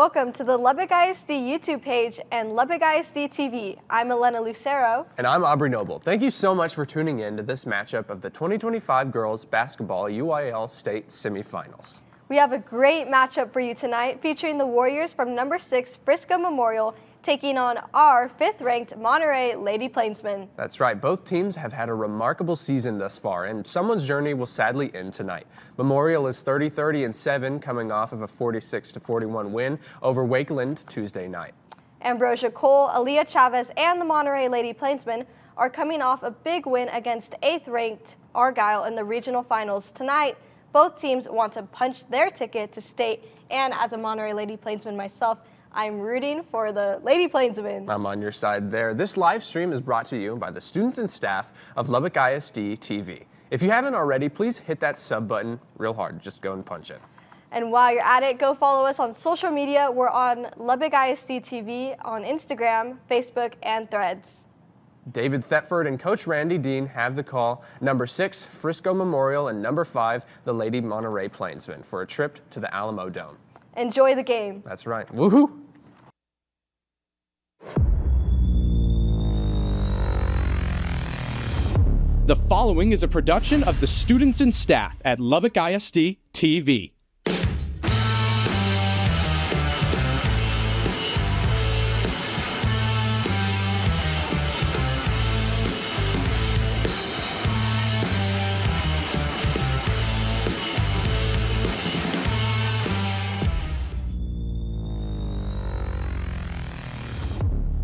Welcome to the Lubbock ISD YouTube page and Lubbock ISD TV. I'm Elena Lucero. And I'm Aubrey Noble. Thank you so much for tuning in to this matchup of the 2025 Girls Basketball UIL State Semifinals. We have a great matchup for you tonight featuring the Warriors from number 6 Frisco Memorial taking on our 5th-ranked Monterey Lady Plainsmen. That's right. Both teams have had a remarkable season thus far, and someone's journey will sadly end tonight. Memorial is 30-30-7, coming off of a 46-41 win over Wakeland Tuesday night. Ambrosia Cole, Aaliyah Chavez, and the Monterey Lady Plainsmen are coming off a big win against 8th-ranked Argyle in the regional finals tonight. Both teams want to punch their ticket to state, and as a Monterey Lady Plainsman myself, I'm rooting for the Lady Plainsmen. I'm on your side there. This live stream is brought to you by the students and staff of Lubbock ISD TV. If you haven't already, please hit that sub button real hard. Just go and punch it. And while you're at it, go follow us on social media. We're on Lubbock ISD TV on Instagram, Facebook, and Threads. David Thetford and Coach Randy Dean have the call. Number 6, Frisco Memorial, and number 5, the Lady Monterey Plainsmen, for a trip to the Alamo Dome. Enjoy the game. That's right. Woohoo! The following is a production of the students and staff at Lubbock ISD TV.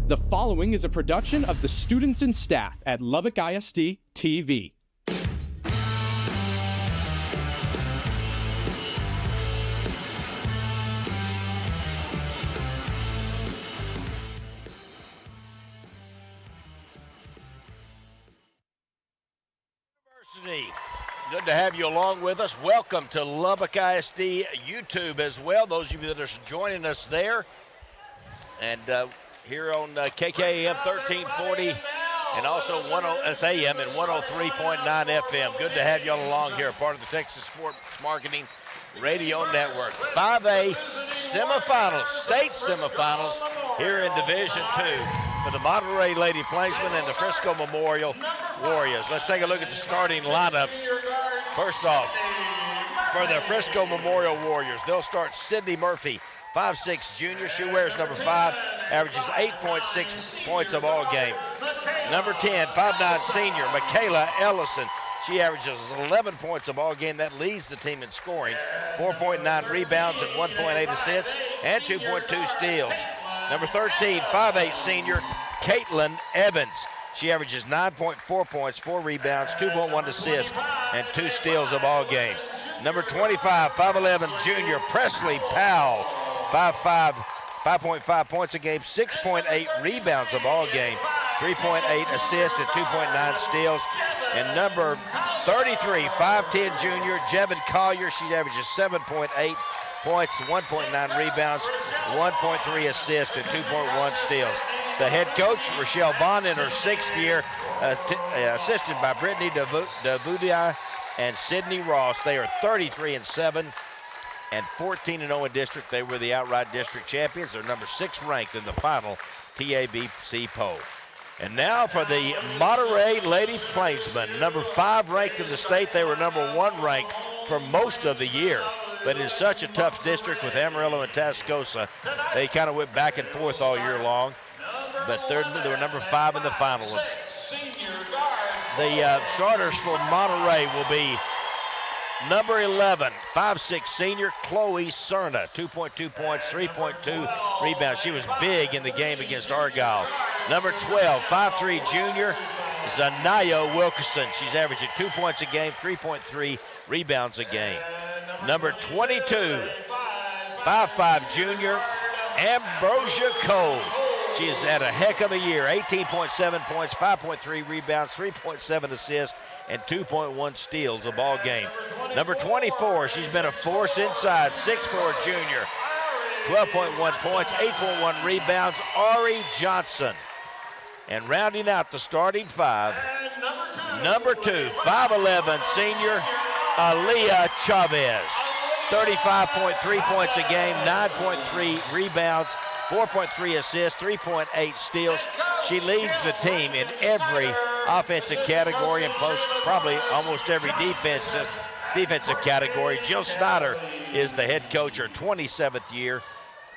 The following is a production of the students and staff at Lubbock ISD TV. University. Good to have you along with us. Welcome to Lubbock ISD YouTube as well. Those of you that are joining us there. And here on KKAM 1340 and also AM and 103.9 FM. Good to have you all along here, part of the Texas Sports Marketing Radio Network. 5A semifinals, state semifinals here in Division II for the Monterey Lady Plainsmen and the Frisco Memorial Warriors. Let's take a look at the starting lineups. First off, for the Frisco Memorial Warriors, they'll start Sydney Murphy, 5'6" junior. She wears number 5, averages 8.6 points a ball game. Number 10, 5'9" senior, Michaela Ellison. She averages 11 points a ball game. That leads the team in scoring. 4.9 rebounds and 1.8 assists and 2.2 steals. Number 13, 5'8" senior, Caitlin Evans. She averages 9.4 points, 4 rebounds, 2.1 assists, and 2 steals a ball game. Number 25, 5'11" junior, Presley Powell. 5'5", 5.5 points a game, 6.8 rebounds a ball game, 3.8 assists and 2.9 steals. And number 33, 5'10" junior, Jevin Collier. She averages 7.8 points, 1.9 rebounds, 1.3 assists and 2.1 steals. The head coach, Rochelle Bond, in her 6th year, assisted by Brittany DeVudia and Sydney Ross. They are 33-7. And 14-0 in district. They were the outright district champions. They're number 6 ranked in the final TABC poll. And now for the Monterey Lady Plainsmen, number 5 ranked in the state. They were number 1 ranked for most of the year. But in such a tough district with Amarillo and Tascosa, they kind of went back and forth all year long. But they were number 5 in the final. The starters for Monterey will be number 11, 5'6" senior, Chloe Cerna, 2.2 points, 3.2 rebounds. She was big in the game against Argyle. Number 12, 5'3" junior, Zanaya Wilkerson. She's averaging 2 points a game, 3.3 rebounds a game. Number 22, 5'5" junior, Ambrosia Cole. She has had a heck of a year, 18.7 points, 5.3 rebounds, 3.7 assists, and 2.1 steals a ball game. Number 24, she's been a force inside, 6'4" junior, 12.1 points, 8.1 rebounds, Ari Johnson. And rounding out the starting 5, number 2, 5'11" senior, Aaliyah Chavez. 35.3 points a game, 9.3 rebounds, 4.3 assists, 3.8 steals. She leads the team in every offensive category and probably almost every defensive category. Jill Snyder is the head coach, her 27th year.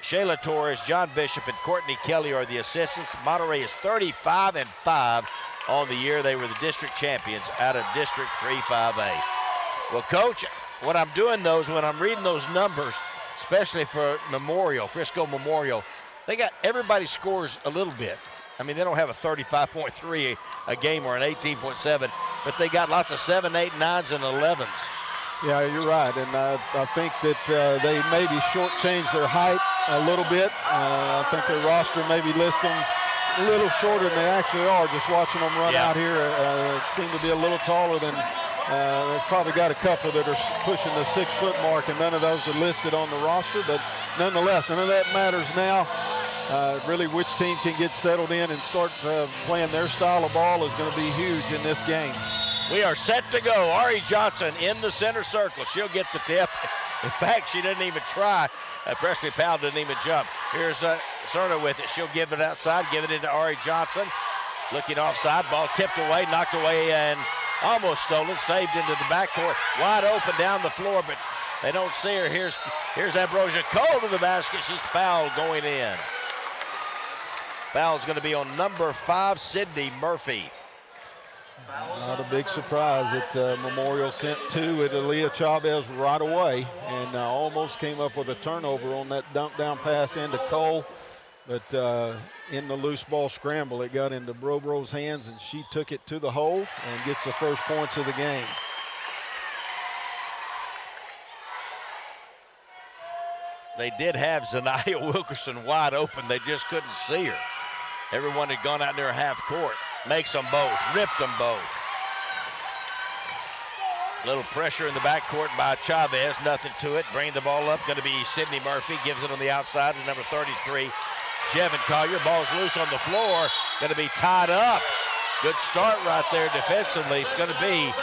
Shayla Torres, John Bishop, and Courtney Kelly are the assistants. Monterey is 35-5 on the year. They were the district champions out of District 3-5A. Well, Coach, what I'm doing when I'm reading those numbers, especially for Memorial, Frisco Memorial, they got everybody scores a little bit. I mean, they don't have a 35.3 a game or an 18.7, but they got lots of 7, 8, 9s, and 11s. Yeah, you're right, and I think that they maybe shortchanged their height a little bit. I think their roster maybe lists them a little shorter than they actually are. Just watching them run out here, seem to be a little taller than. They've probably got a couple that are pushing the 6-foot mark, and none of those are listed on the roster. But nonetheless, none of that matters now. Really, which team can get settled in and start playing their style of ball is going to be huge in this game. We are set to go. Ari Johnson in the center circle. She'll get the tip. In fact, she didn't even try. Presley Powell didn't even jump. Here's Cerna with it. She'll give it outside, give it into Ari Johnson. Looking offside, ball tipped away, knocked away, and almost stolen. Saved into the backcourt. Wide open down the floor, but they don't see her. Here's Ambrosia Cole to the basket. She's fouled going in. Foul's going to be on number 5, Sydney Murphy. Not a big surprise that Memorial sent 2 at Aaliyah Chavez right away, and almost came up with a turnover on that dump down pass into Cole. But in the loose ball scramble, it got into Brobro's hands, and she took it to the hole and gets the first points of the game. They did have Zanaya Wilkerson wide open. They just couldn't see her. Everyone had gone out there half court. Makes them both, ripped them both. Little pressure in the backcourt by Chavez, nothing to it. Bring the ball up, going to be Sydney Murphy. Gives it on the outside to number 33, Jevin Collier. Ball's loose on the floor, going to be tied up. Good start right there defensively. It's going to be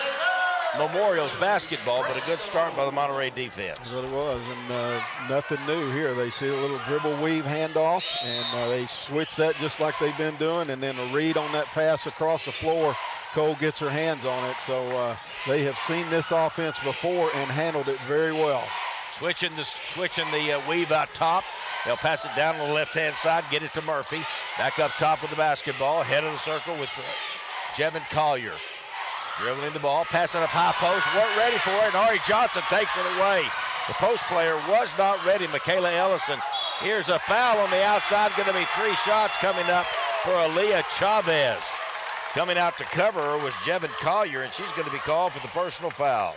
Memorial's basketball, but a good start by the Monterey defense. It really was, and nothing new here. They see a little dribble weave handoff, and they switch that just like they've been doing, and then a read on that pass across the floor. Cole gets her hands on it, so they have seen this offense before and handled it very well. Switching the weave out top. They'll pass it down on the left-hand side, get it to Murphy. Back up top with the basketball, head of the circle with Jevin Collier. Dribbling the ball, passing up high post, weren't ready for it, and Ari Johnson takes it away. The post player was not ready, Michaela Ellison. Here's a foul on the outside, going to be 3 shots coming up for Aaliyah Chavez. Coming out to cover her was Jevin Collier, and she's going to be called for the personal foul.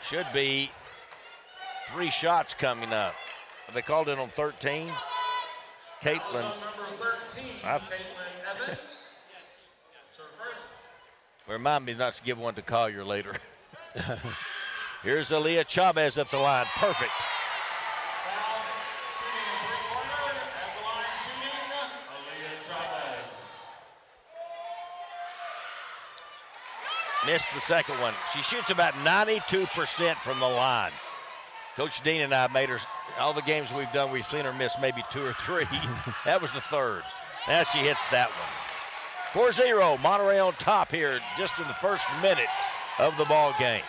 Should be 3 shots coming up. They called it on 13. Caitlin. Number 13, Caitlin Evans. Remind me not to give one to Collier later. Here's Aaliyah Chavez at the line. Perfect. Foul, shooting in three-pointer, at the line shooting, Aaliyah Chavez. Missed the second one. She shoots about 92% from the line. Coach Dean and I made her, all the games we've done, we've seen her miss maybe 2 or 3. That was the third. Now she hits that one. 4-0, Monterey on top here just in the first minute of the ball game.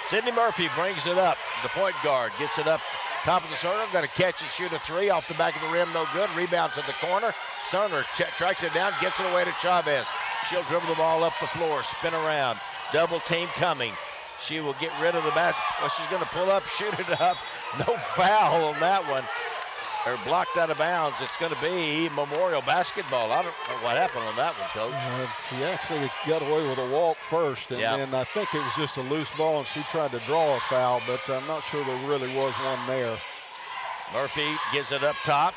Sydney Murphy brings it up. The point guard gets it up top of the circle. Going to catch and shoot a 3 off the back of the rim. No good. Rebound to the corner. Cerner tracks it down, gets it away to Chavez. She'll dribble the ball up the floor, spin around. Double team coming. She will get rid of the basket. Well, she's going to pull up, shoot it up. No foul on that one. Or blocked out of bounds. It's going to be Memorial basketball. I don't know what happened on that one, Coach. She actually got away with a walk first, and then I think it was just a loose ball, and she tried to draw a foul, but I'm not sure there really was one there. Murphy gives it up top.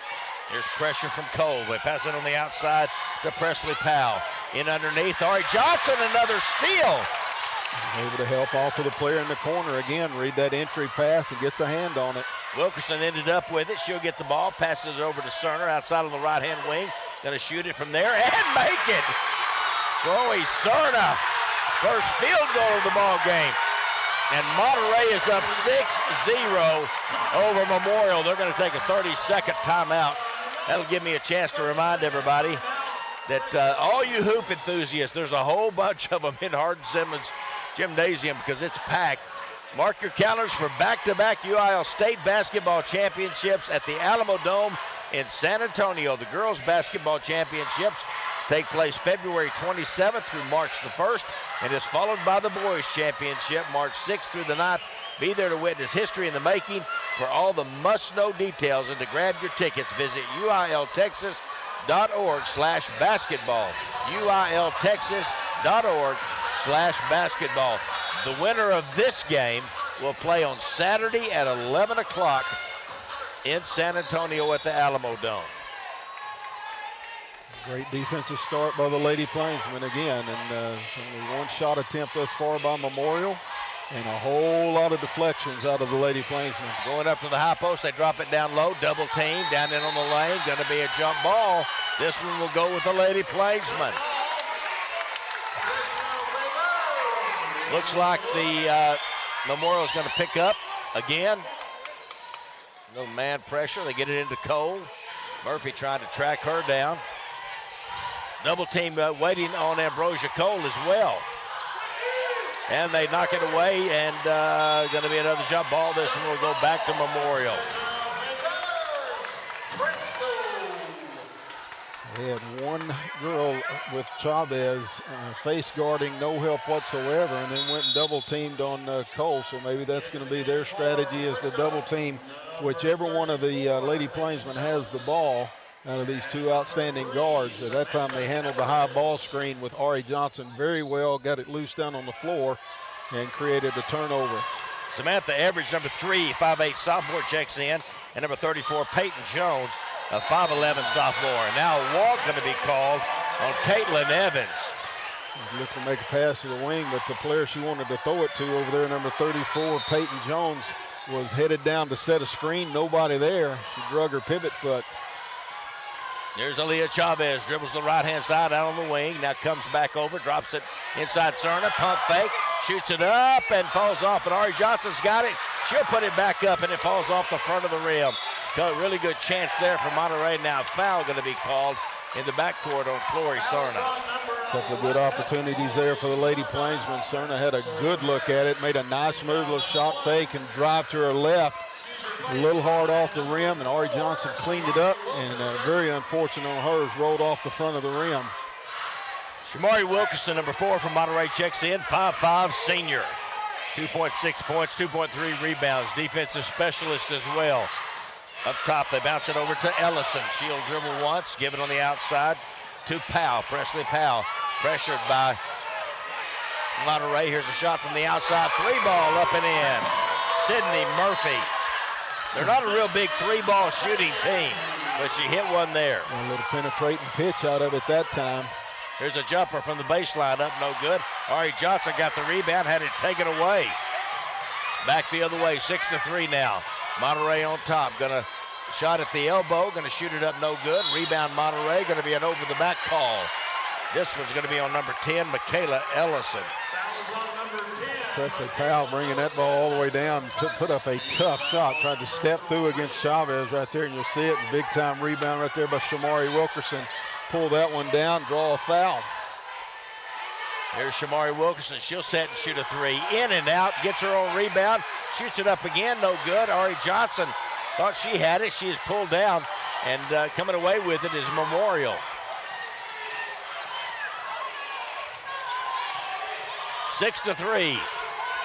There's pressure from Cole. They pass it on the outside to Presley Powell. In underneath, Ari Johnson, another steal. Able to help off of the player in the corner again. Read that entry pass and gets a hand on it. Wilkerson ended up with it. She'll get the ball, passes it over to Cerner outside on the right-hand wing. Going to shoot it from there and make it. Chloe Serna, first field goal of the ball game. And Monterey is up 6-0 over Memorial. They're going to take a 30-second timeout. That'll give me a chance to remind everybody that all you hoop enthusiasts, there's a whole bunch of them in Hardin-Simmons Gymnasium because it's packed. Mark your calendars for back-to-back UIL State Basketball Championships at the Alamo Dome in San Antonio. The Girls Basketball Championships take place February 27th through March the 1st and is followed by the Boys Championship March 6th through the 9th. Be there to witness history in the making. For all the must-know details and to grab your tickets, visit uiltexas.org/basketball. uiltexas.org/basketball. The winner of this game will play on Saturday at 11 o'clock in San Antonio at the Alamo Dome. Great defensive start by the Lady Plainsmen again, and only one shot attempt thus far by Memorial, and a whole lot of deflections out of the Lady Plainsmen. Going up to the high post, they drop it down low, double team, down in on the lane, gonna be a jump ball. This one will go with the Lady Plainsmen. Looks like the Memorial is gonna pick up again. A little man pressure, they get it into Cole. Murphy trying to track her down. Double team waiting on Ambrosia Cole as well. And they knock it away, and going to be another jump ball. This one will go back to Memorial. They had one girl with Chavez face guarding, no help whatsoever, and then went and double teamed on Cole. So maybe that's going to be their strategy, is to double team whichever one of the Lady Plainsmen has the ball out of these two outstanding guards. At that time, they handled the high ball screen with Ari Johnson very well, got it loose down on the floor, and created a turnover. Samantha Everidge, number 3, 5'8" sophomore, checks in, and number 34, Peyton Jones, a 5'11" sophomore. And now a walk going to be called on Caitlin Evans. She's looking to make a pass to the wing, but the player she wanted to throw it to over there, number 34, Peyton Jones, was headed down to set a screen. Nobody there. She drug her pivot foot. There's Aaliyah Chavez, dribbles the right-hand side out on the wing, now comes back over, drops it inside Serna, pump fake, shoots it up and falls off, and Ari Johnson's got it. She'll put it back up, and it falls off the front of the rim. Got a really good chance there for Monterey. Now foul going to be called in the backcourt on Chloe Serna. A couple of good opportunities there for the Lady Plainsmen. Serna had a good look at it, made a nice move, little shot fake, and drive to her left. A little hard off the rim, and Ari Johnson cleaned it up, and very unfortunate on hers, rolled off the front of the rim. Shamari Wilkerson, number 4 from Monterey, checks in, 5'5" senior. 2.6 points, 2.3 rebounds, defensive specialist as well. Up top, they bounce it over to Ellison. She'll dribble once, give it on the outside to Powell, Presley Powell, pressured by Monterey. Here's a shot from the outside, 3-ball up and in. Sydney Murphy. They're not a real big 3-ball shooting team, but she hit one there. A little penetrating pitch out of it that time. Here's a jumper from the baseline, up no good. Ari Johnson got the rebound, had it taken away. Back the other way, 6-3 now. Monterey on top, gonna shot at the elbow, gonna shoot it up no good. Rebound Monterey, gonna be an over the back call. This one's gonna be on number 10, Michaela Ellison. Presley Powell bringing that ball all the way down, put up a tough shot, tried to step through against Chavez right there, and you'll see it. Big time rebound right there by Shamari Wilkerson. Pull that one down, draw a foul. Here's Shamari Wilkerson. She'll set and shoot a 3. In and out, gets her own rebound, shoots it up again, no good. Ari Johnson thought she had it. She is pulled down, and coming away with it is Memorial. 6-3.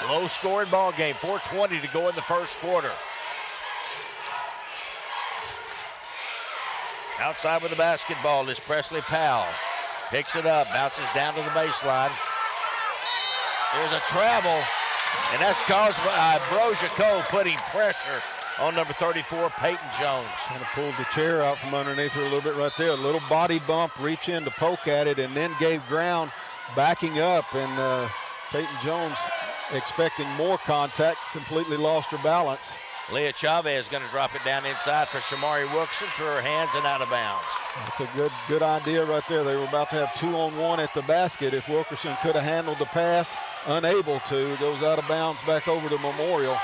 Low scoring ball game, 4:20 to go in the first quarter. Outside with the basketball is Presley Powell. Picks it up, bounces down to the baseline. There's a travel, and that's caused by Ambrosia Cole putting pressure on number 34, Peyton Jones. Kind of pulled the chair out from underneath her a little bit right there. A little body bump, reach in to poke at it, and then gave ground, backing up, and Peyton Jones, expecting more contact, completely lost her balance. Leah Chavez is going to drop it down inside for Shamari Wilkerson through her hands and out of bounds. That's a good idea right there. They were about to have 2-on-1 at the basket. If Wilkerson could have handled the pass, unable to, it goes out of bounds back over to Memorial.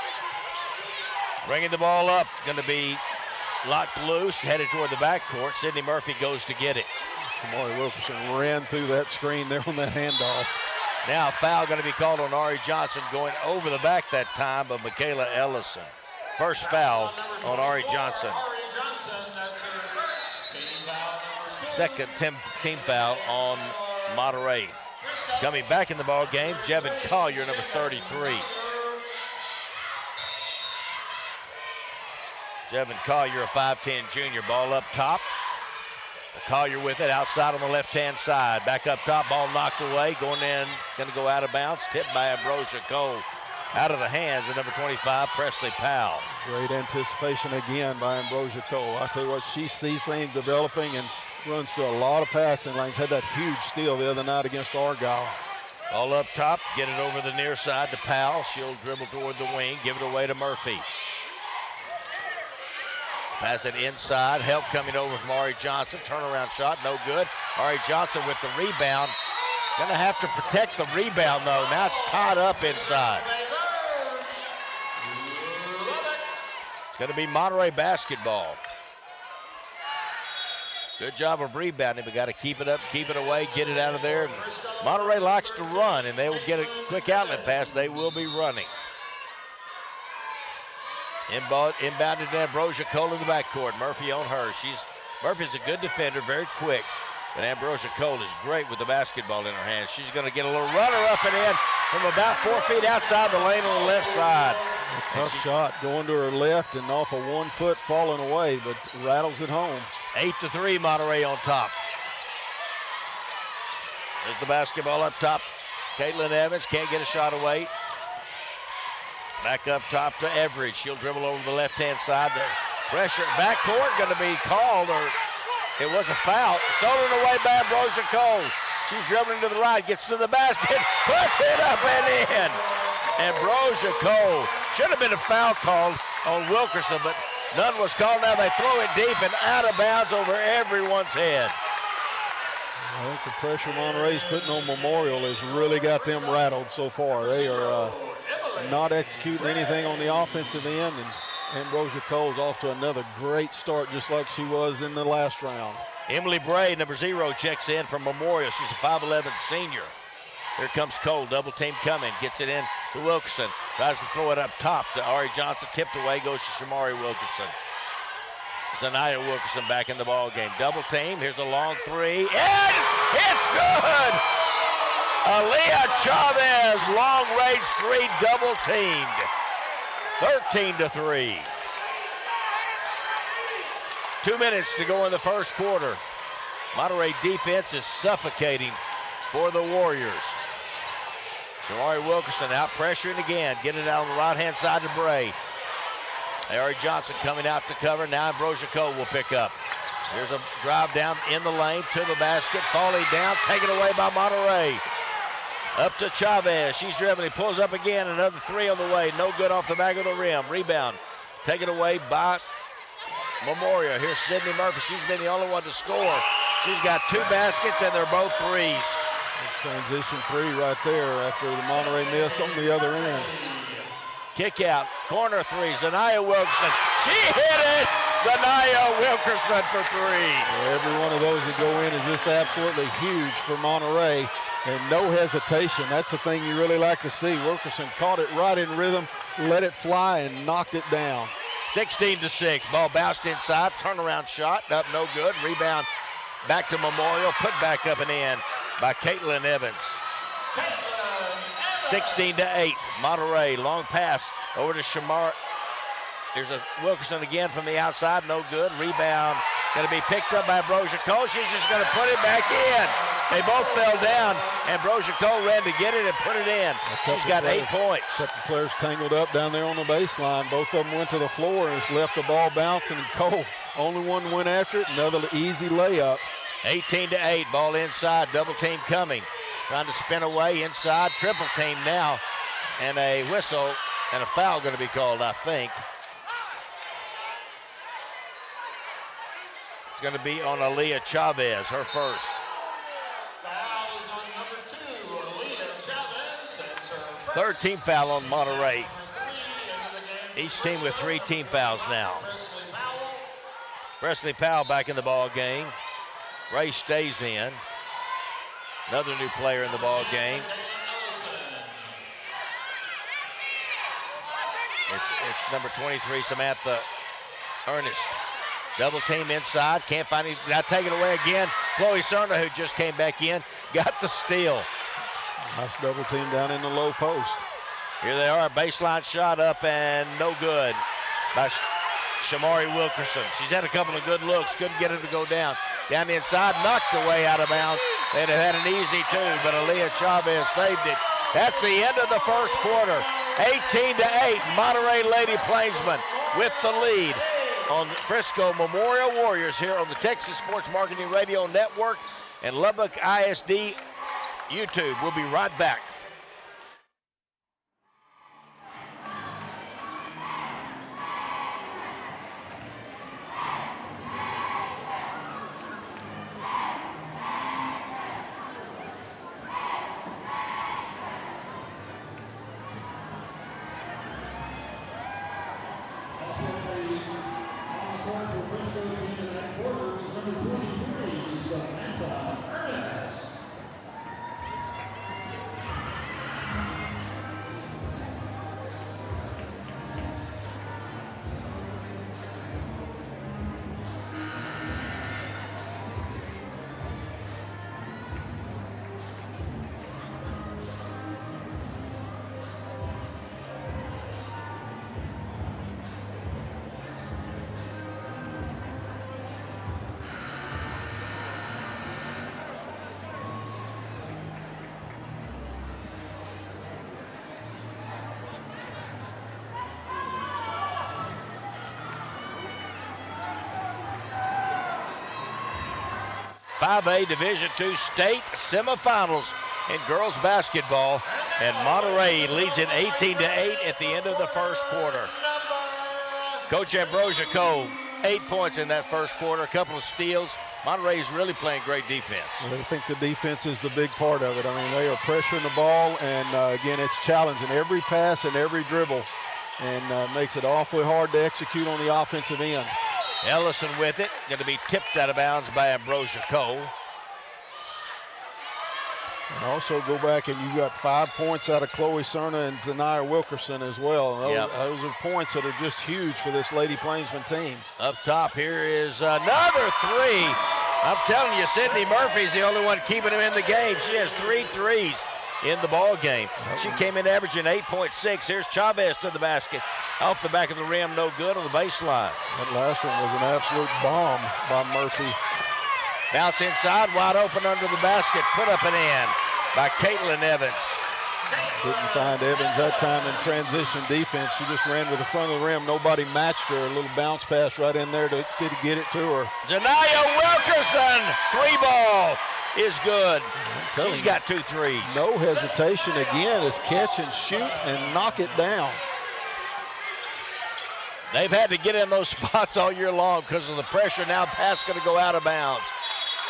Bringing the ball up, going to be locked loose, headed toward the backcourt. Sydney Murphy goes to get it. Shamari Wilkerson ran through that screen there on that handoff. Now a foul going to be called on Ari Johnson, going over the back that time of Michaela Ellison. First foul on Ari Johnson. Second team foul on Monterey. Coming back in the ball game, Jevin Collier, number 33. Jevin Collier, a 5'10 junior. Ball up top. Collier with it outside on the left-hand side. Back up top, ball knocked away. Going in, going to go out of bounds. Tipped by Ambrosia Cole. Out of the hands of number 25, Presley Powell. Great anticipation again by Ambrosia Cole. I tell you what, she sees things developing and runs through a lot of passing lanes. Had that huge steal the other night against Argyle. Ball up top, get it over the near side to Powell. She'll dribble toward the wing, give it away to Murphy. Pass it inside, help coming over from Ari Johnson. Turnaround shot, no good. Ari Johnson with the rebound. Gonna have to protect the rebound though. Now it's tied up inside. It's gonna be Monterey basketball. Good job of rebounding, but got to keep it up, keep it away, get it out of there. Monterey likes to run, and they will get a quick outlet pass. They will be running. Inbounded to Ambrosia Cole in the backcourt. Murphy on her. Murphy's a good defender, very quick. But Ambrosia Cole is great with the basketball in her hands. She's going to get a little runner up and in from about 4 feet outside the lane on the left side. A tough shot going to her left and off of 1 foot falling away, but rattles it home. 8-3, Monterey on top. There's the basketball up top. Caitlin Evans can't get a shot away. Back up top to Everett. She'll dribble over the left-hand side. The pressure backcourt going to be called, or it was a foul. Stolen away by Ambrosia Cole. She's dribbling to the right, gets to the basket, puts it up and in. Ambrosia Cole. Should have been a foul called on Wilkerson, but none was called. Now they throw it deep and out of bounds over everyone's head. I think the pressure Monterey's putting on Memorial has really got them rattled so far. They are not executing anything on the offensive end, and Ambrosia Cole's off to another great start, just like she was in the last round. Emily Bray, number 0, checks in from Memorial. She's a 5'11 senior. Here comes Cole, double team coming, gets it in to Wilkerson. Tries to throw it up top to Ari Johnson, tipped away, goes to Shamari Wilkerson. Zanaya Wilkerson back in the ball game. Double team, here's a long three, and it's good! Aaliyah Chavez, long range three, double teamed. 13-3. 2 minutes to go in the first quarter. Monterey defense is suffocating for the Warriors. Shamari Wilkerson out pressuring again. Get it out on the right-hand side to Bray. Ari Johnson coming out to cover. Now Ambrosia Cole will pick up. Here's a drive down in the lane to the basket. Falling down, taken away by Monterey. Up to Chavez. She's dribbling. He pulls up again. Another three on the way. No good off the back of the rim. Rebound. Taken away by Memorial. Here's Sydney Murphy. She's been the only one to score. She's got 2 baskets, and they're both threes. Transition three right there after the Monterey miss on the other end. Kick out, corner three, Zanaya Wilkerson. She hit it! Zanaya Wilkerson for 3. Every one of those that go in is just absolutely huge for Monterey, and no hesitation. That's the thing you really like to see. Wilkerson caught it right in rhythm, let it fly, and knocked it down. 16-6, ball bounced inside, turnaround shot, up no good, rebound back to Memorial, put back up and in by Caitlin Evans. 16-8, Monterey, long pass over to Shamar. There's a Wilkerson again from the outside, no good. Rebound going to be picked up by Ambrosia Cole. She's just going to put it back in. They both fell down. Ambrosia Cole ran to get it and put it in. She's got 8 points. A couple players tangled up down there on the baseline. Both of them went to the floor and it's left the ball bouncing, and Cole, only one went after it. Another easy layup. 18-8, ball inside, double team coming. Trying to spin away inside, triple team now. And a whistle and a foul going to be called, I think. going to be on Aaliyah Chavez, her first. Foul is on number 2, Aaliyah Chavez. That's her first. Third team foul on Monterey. Number 3 into the game. Each team with 3 team fouls now. Presley Powell. Presley Powell back in the ball game. Ray stays in. Another new player in the ball game. It's number 23, Samantha Ernest. Double team inside, can't find it. Now taken away again. Chloe Cerna, who just came back in, got the steal. Nice double team down in the low post. Here they are, baseline shot up and no good by Shamari Wilkerson. She's had a couple of good looks, couldn't get it to go down. Down the inside, knocked away out of bounds. They'd have had an easy 2, but Aaliyah Chavez saved it. That's the end of the first quarter. 18-8, Monterey Lady Plainsmen with the lead on Frisco Memorial Warriors here on the Texas Sports Marketing Radio Network and Lubbock ISD YouTube. We'll be right back. .5A Division II state semifinals in girls basketball, and Monterey leads it 18-8 at the end of the first quarter. Coach Ambrosia Cole, 8 points in that first quarter, a couple of steals. Monterey's really playing great defense. I think the defense is the big part of it. I mean, they are pressuring the ball, and again, it's challenging every pass and every dribble, and makes it awfully hard to execute on the offensive end. Ellison with it, going to be tipped out of bounds by Ambrosia Cole. And also go back and you got 5 points out of Chloe Cerna and Zanaya Wilkerson as well. Those are points that are just huge for this Lady Plainsman team. Up top here is another 3. I'm telling you, Sydney Murphy's the only one keeping him in the game. She has 3 threes in the ball game. She came in averaging 8.6. Here's Chavez to the basket. Off the back of the rim, no good on the baseline. That last one was an absolute bomb by Murphy. Bounce inside, wide open under the basket. Put up and in by Caitlin Evans. Didn't find Evans that time in transition defense. She just ran to the front of the rim. Nobody matched her. A little bounce pass right in there to get it to her. Zanaya Wilkerson, 3-ball is good. She's got 2 threes. No hesitation again. Is catch and shoot and knock it down. They've had to get in those spots all year long because of the pressure. Now pass going to go out of bounds.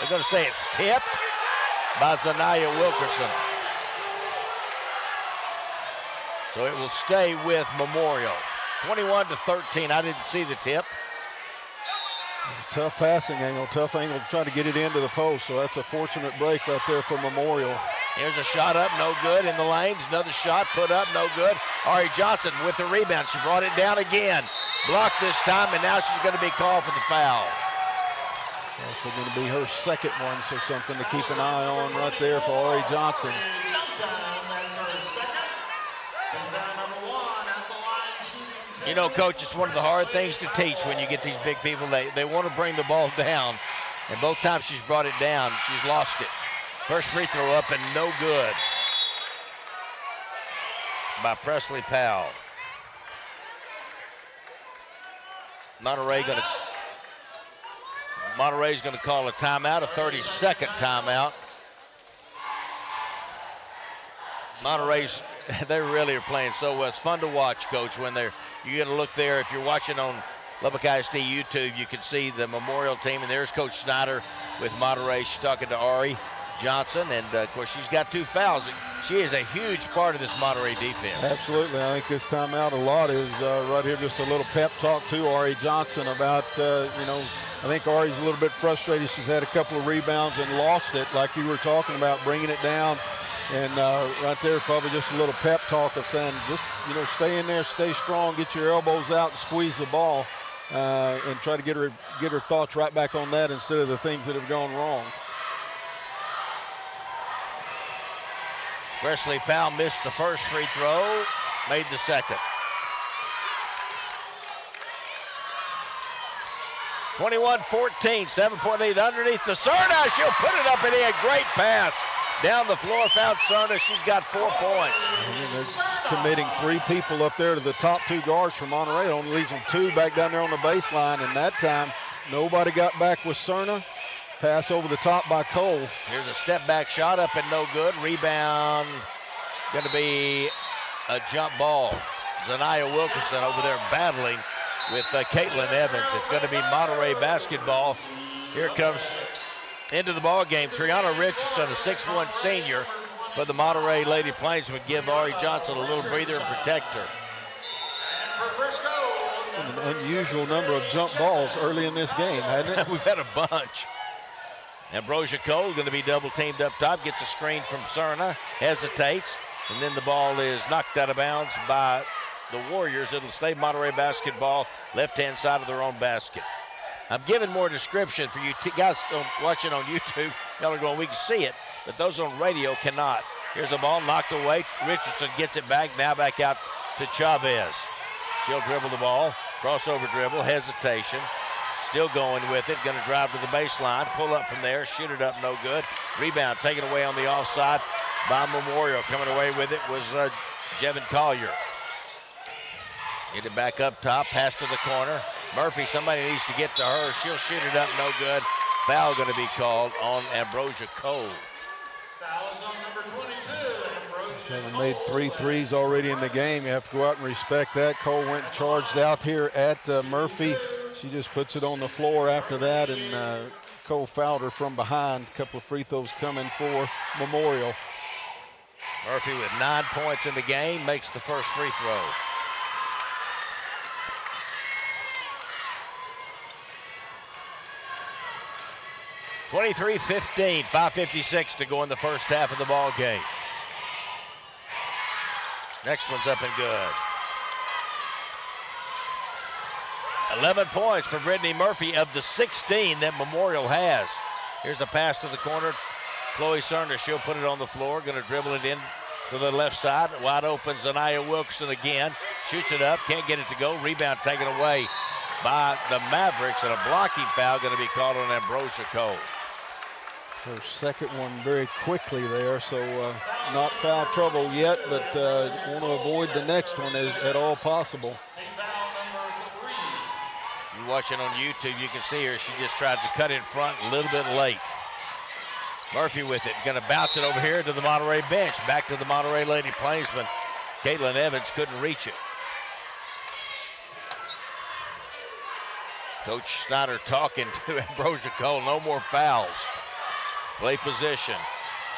They're going to say it's tipped by Zanaya Wilkerson. So it will stay with Memorial. 21-13. I didn't see the tip. Tough passing angle, trying to get it into the post. So that's a fortunate break right there for Memorial. Here's a shot up, no good in the lanes. Another shot put up, no good. Ari Johnson with the rebound. She brought it down again. Blocked this time, and now she's going to be called for the foul. Also going to be her second one, so something to keep an eye on right there for Ari Johnson. That's her second. You know, Coach, it's one of the hard things to teach when you get these big people. They want to bring the ball down, and both times she's brought it down, she's lost it. First free throw up and no good by Presley Powell. Monterey's going to call a timeout, a 30-second timeout. They really are playing so well. It's fun to watch, Coach, when you get a look there. If you're watching on Lubbock ISD YouTube, you can see the Memorial team, and there's Coach Snyder with Monterey. She's talking to Ari Johnson, and of course she's got 2 fouls. She is a huge part of this Monterey defense. Absolutely. I think this time out a lot is right here, just a little pep talk to Ari Johnson about, I think Ari's a little bit frustrated. She's had a couple of rebounds and lost it, like you were talking about, bringing it down. And right there, probably just a little pep talk of saying, just, stay in there, stay strong, get your elbows out and squeeze the ball, and try to get her thoughts right back on that instead of the things that have gone wrong. Presley Powell missed the first free throw, made the second. 21-14, 7.8 underneath the Cerna. She'll put it up and in. Great pass. Down the floor, found Cerna. She's got 4 points. They're committing 3 people up there to the top 2 guards from Monterey. It only leaves them 2 back down there on the baseline. And that time, nobody got back with Cerna. Pass over the top by Cole. Here's a step back shot up and no good. Rebound going to be a jump ball. Zanaya Wilkinson over there battling with Caitlin Evans. It's going to be Monterey basketball. Here comes into the ball game. Triana Richardson, a 6'1" senior for the Monterey Lady Plainsmen, would give Ari Johnson a little breather and protect her. And for Frisco, An unusual number of jump balls early in this game, hasn't it? We've had a bunch. Ambrosia Cole going to be double teamed up top, gets a screen from Cerna, hesitates, and then the ball is knocked out of bounds by the Warriors. It'll stay Monterey basketball, left-hand side of their own basket. I'm giving more description for you guys watching on YouTube. Y'all are going, we can see it, but those on radio cannot. Here's a ball knocked away. Richardson gets it back, now back out to Chavez. She'll dribble the ball, crossover dribble, hesitation. Still going with it, going to drive to the baseline, pull up from there, shoot it up, no good. Rebound taken away on the offside by Memorial. Coming away with it was Jevin Collier. Get it back up top, pass to the corner. Murphy, somebody needs to get to her. She'll shoot it up, no good. Foul going to be called on Ambrosia Cole. foul is on number 22, Ambrosia Having made 3 threes already in the game, you have to go out and respect that. Cole went and charged out here at Murphy. She just puts it on the floor after that, and Cole fouled her from behind. A couple of free throws coming for Memorial. Murphy with 9 points in the game, makes the first free throw. (23-15), 5:56 to go in the first half of the ball game. Next one's up and good. 11 points for Brittany Murphy of the 16 that Memorial has. Here's a pass to the corner. Chloe Cerna, she'll put it on the floor. Going to dribble it in to the left side. Wide open, Zanaya Wilkinson again. Shoots it up, can't get it to go. Rebound taken away by the Mavericks, and a blocking foul going to be called on Ambrosia Cole. Her second one very quickly there, so not foul trouble yet, but want to avoid the next one at all possible. You watching on YouTube, you can see her. She just tried to cut in front a little bit late. Murphy with it, going to bounce it over here to the Monterey bench. Back to the Monterey Lady Plainsmen. Caitlin Evans couldn't reach it. Coach Snyder talking to Ambrosia Cole, no more fouls. Play position.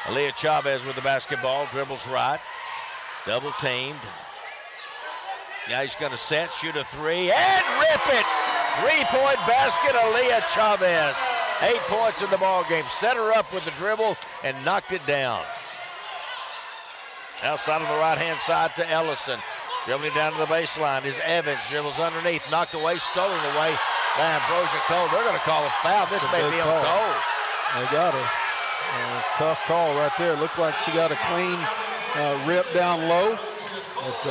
Aaliyah Chavez with the basketball, dribbles right. Double teamed. Now he's going to set, shoot a 3, and rip it! 3-point basket, Aaliyah Chavez. 8 points in the ball game. Set her up with the dribble and knocked it down. Outside on the right-hand side to Ellison. Dribbling down to the baseline is Evans. Dribbles underneath, knocked away, stolen away by Ambrosia Cole. They're going to call a foul. This may be on Cole. They got her. Tough call right there. Looked like she got a clean rip down low, but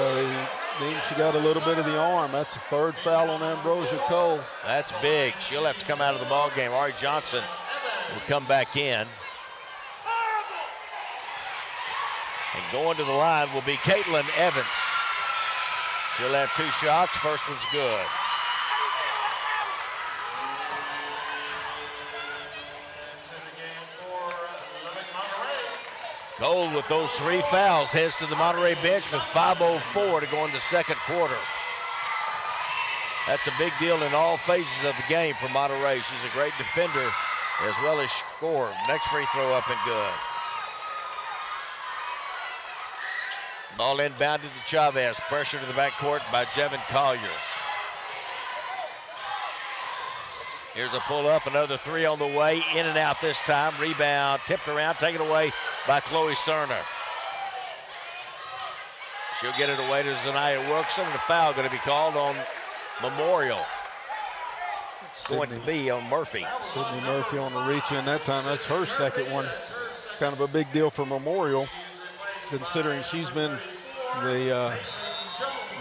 then she got a little bit of the arm. That's a third foul on Ambrosia Cole. That's big. She'll have to come out of the ball game. Ari Johnson will come back in. And going to the line will be Caitlin Evans. She'll have 2 shots. First one's good. Cole with those 3 fouls heads to the Monterey bench with 5:04 to go in the second quarter. That's a big deal in all phases of the game for Monterey. She's a great defender as well as scorer. Next free throw up and good. Ball inbounded to Chavez. Pressure to the backcourt by Jevin Collier. Here's a pull up, another three on the way. In and out this time. Rebound, tipped around, taken away by Chloe Cerner. She'll get it away to Zanaya Wilkerson, and a foul going to be called on Memorial. Going to be on Murphy. Sydney Murphy on the reach in that time. That's her second one. Kind of a big deal for Memorial, considering she's been the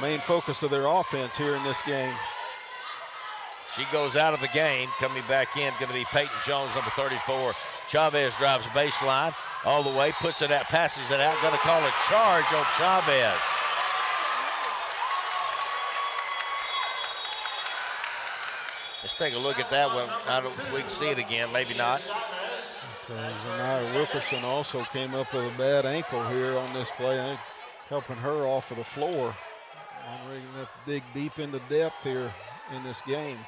main focus of their offense here in this game. She goes out of the game. Coming back in, going to be Peyton Jones, number 34. Chavez drives baseline all the way, puts it out, passes it out. Going to call a charge on Chavez. Let's take a look at that one. I don't, we can see it again, maybe not. Zanaya Wilkerson also came up with a bad ankle here on this play, helping her off of the floor. Monterey gonna have to dig deep into depth here in this game.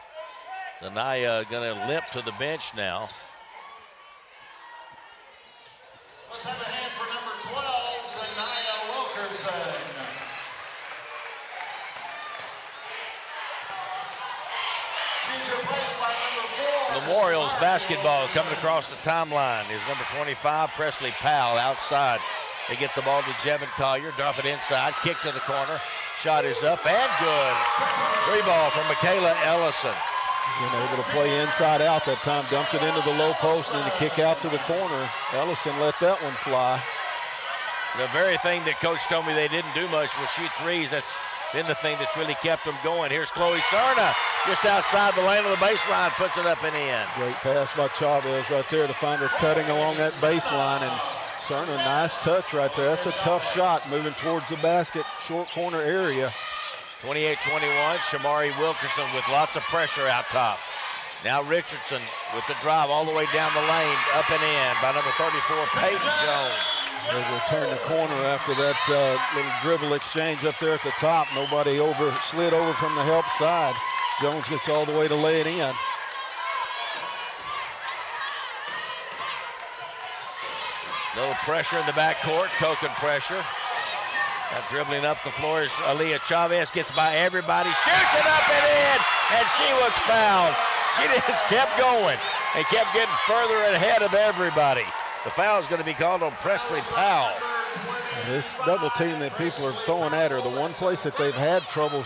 Zanaya gonna limp to the bench now. Let's have a hand for number 12, Zanaya Wilkerson. She's replaced by number 4. Memorial's basketball coming across the timeline is number 25, Presley Powell, outside. They get the ball to Jevin Collier, drop it inside, kick to the corner. Shot is up and good. Free ball from Michaela Ellison. Been able to play inside out that time, dumped it into the low post and then the kick out to the corner. Ellison let that one fly. The very thing that Coach told me they didn't do much was shoot threes. That's been the thing that's really kept them going. Here's Chloe Cerna, just outside the lane of the baseline, puts it up and in. Great pass by Chavez right there to find her cutting along that baseline. And Cerna, nice touch right there. That's a tough shot moving towards the basket, short corner area. 28-21, Shamari Wilkerson with lots of pressure out top. Now Richardson with the drive all the way down the lane, up and in by number 34, Peyton Jones. They will turn the corner after that little dribble exchange up there at the top. Nobody slid over from the help side. Jones gets all the way to lay it in. Little pressure in the backcourt, token pressure. Now dribbling up the floor is Aaliyah Chavez, gets by everybody, shoots it up and in, and she was fouled. She just kept going and kept getting further ahead of everybody. The foul is going to be called on Presley Powell. This double team that people are throwing at her, the one place that they've had trouble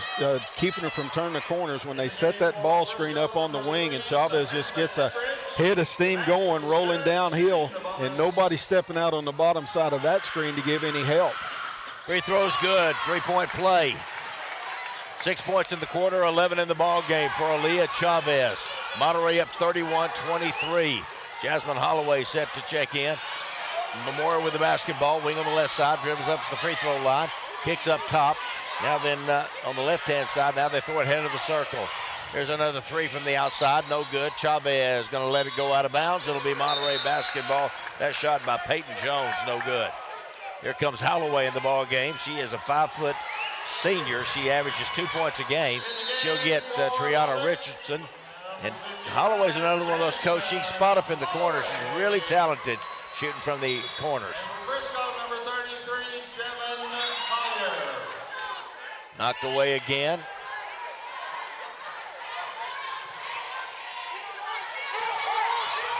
keeping her from turning the corners when they set that ball screen up on the wing and Chavez just gets a head of steam going, rolling downhill, and nobody stepping out on the bottom side of that screen to give any help. Free throw's good, three-point play. 6 points in the quarter, 11 in the ball game for Aaliyah Chavez. Monterey up 31-23. Jasmine Holloway set to check in. Memorial with the basketball, wing on the left side, dribbles up to the free throw line, kicks up top. Now then on the left-hand side, now they throw it head of the circle. There's another three from the outside, no good. Chavez going to let it go out of bounds. It'll be Monterey basketball. That shot by Peyton Jones, no good. Here comes Holloway in the ball game. She is a 5-foot senior. She averages 2 points a game. She'll get Triana Richardson. And Holloway's another one of those coaches. She can spot up in the corner. She's really talented shooting from the corners. Frisco, number 33, Jevin Collier. Knocked away again.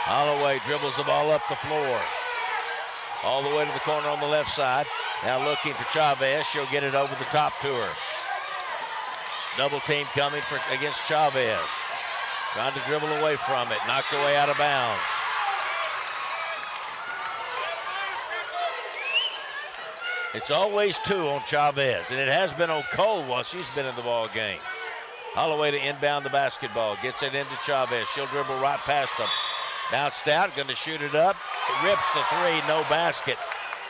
Holloway dribbles the ball up the floor. All the way to the corner on the left side. Now looking for Chavez. She'll get it over the top to her. Double team coming against Chavez. Trying to dribble away from it. Knocked away out of bounds. It's always two on Chavez, and it has been on Cole while she's been in the ball game. Holloway to inbound the basketball. Gets it into Chavez. She'll dribble right past him. Bounced out, going to shoot it up. It rips the three, no basket.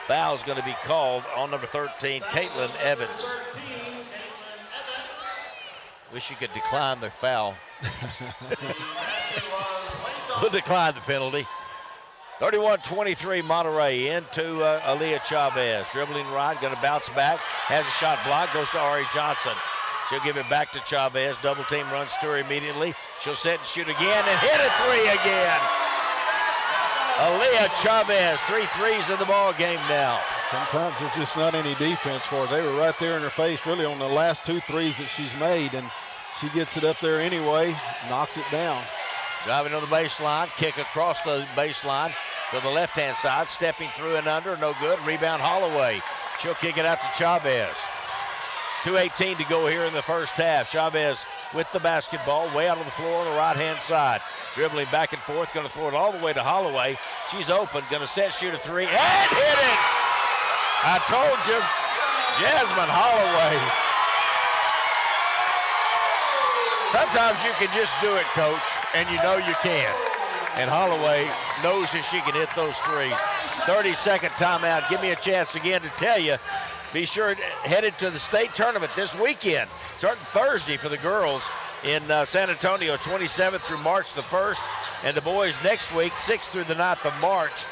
Foul's going to be called on number 13, Caitlin Evans. Wish you could decline the foul. We'll decline the penalty. 31-23 Monterey into Aaliyah Chavez. Dribbling right, going to bounce back. Has a shot blocked, goes to Ari Johnson. She'll give it back to Chavez. Double team runs to her immediately. She'll set and shoot again and hit a three again. Aaliyah Chavez, 3 threes in the ball game now. Sometimes there's just not any defense for her. They were right there in her face really on the last 2 threes that she's made, and she gets it up there anyway, knocks it down. Driving on the baseline, kick across the baseline to the left-hand side, stepping through and under, no good. Rebound Holloway. She'll kick it out to Chavez. 2:18 to go here in the first half. Chavez with the basketball, way out on the floor on the right-hand side. Dribbling back and forth, going to throw it all the way to Holloway. She's open, going to set, shoot a three, and hit it! I told you, Jasmine Holloway. Sometimes you can just do it, Coach, and you know you can. And Holloway knows that she can hit those threes. 30-second timeout. Give me a chance again to tell you, be sure headed to the state tournament this weekend, starting Thursday for the girls in San Antonio, 27th through March the 1st, and the boys next week, 6th through the 9th of March.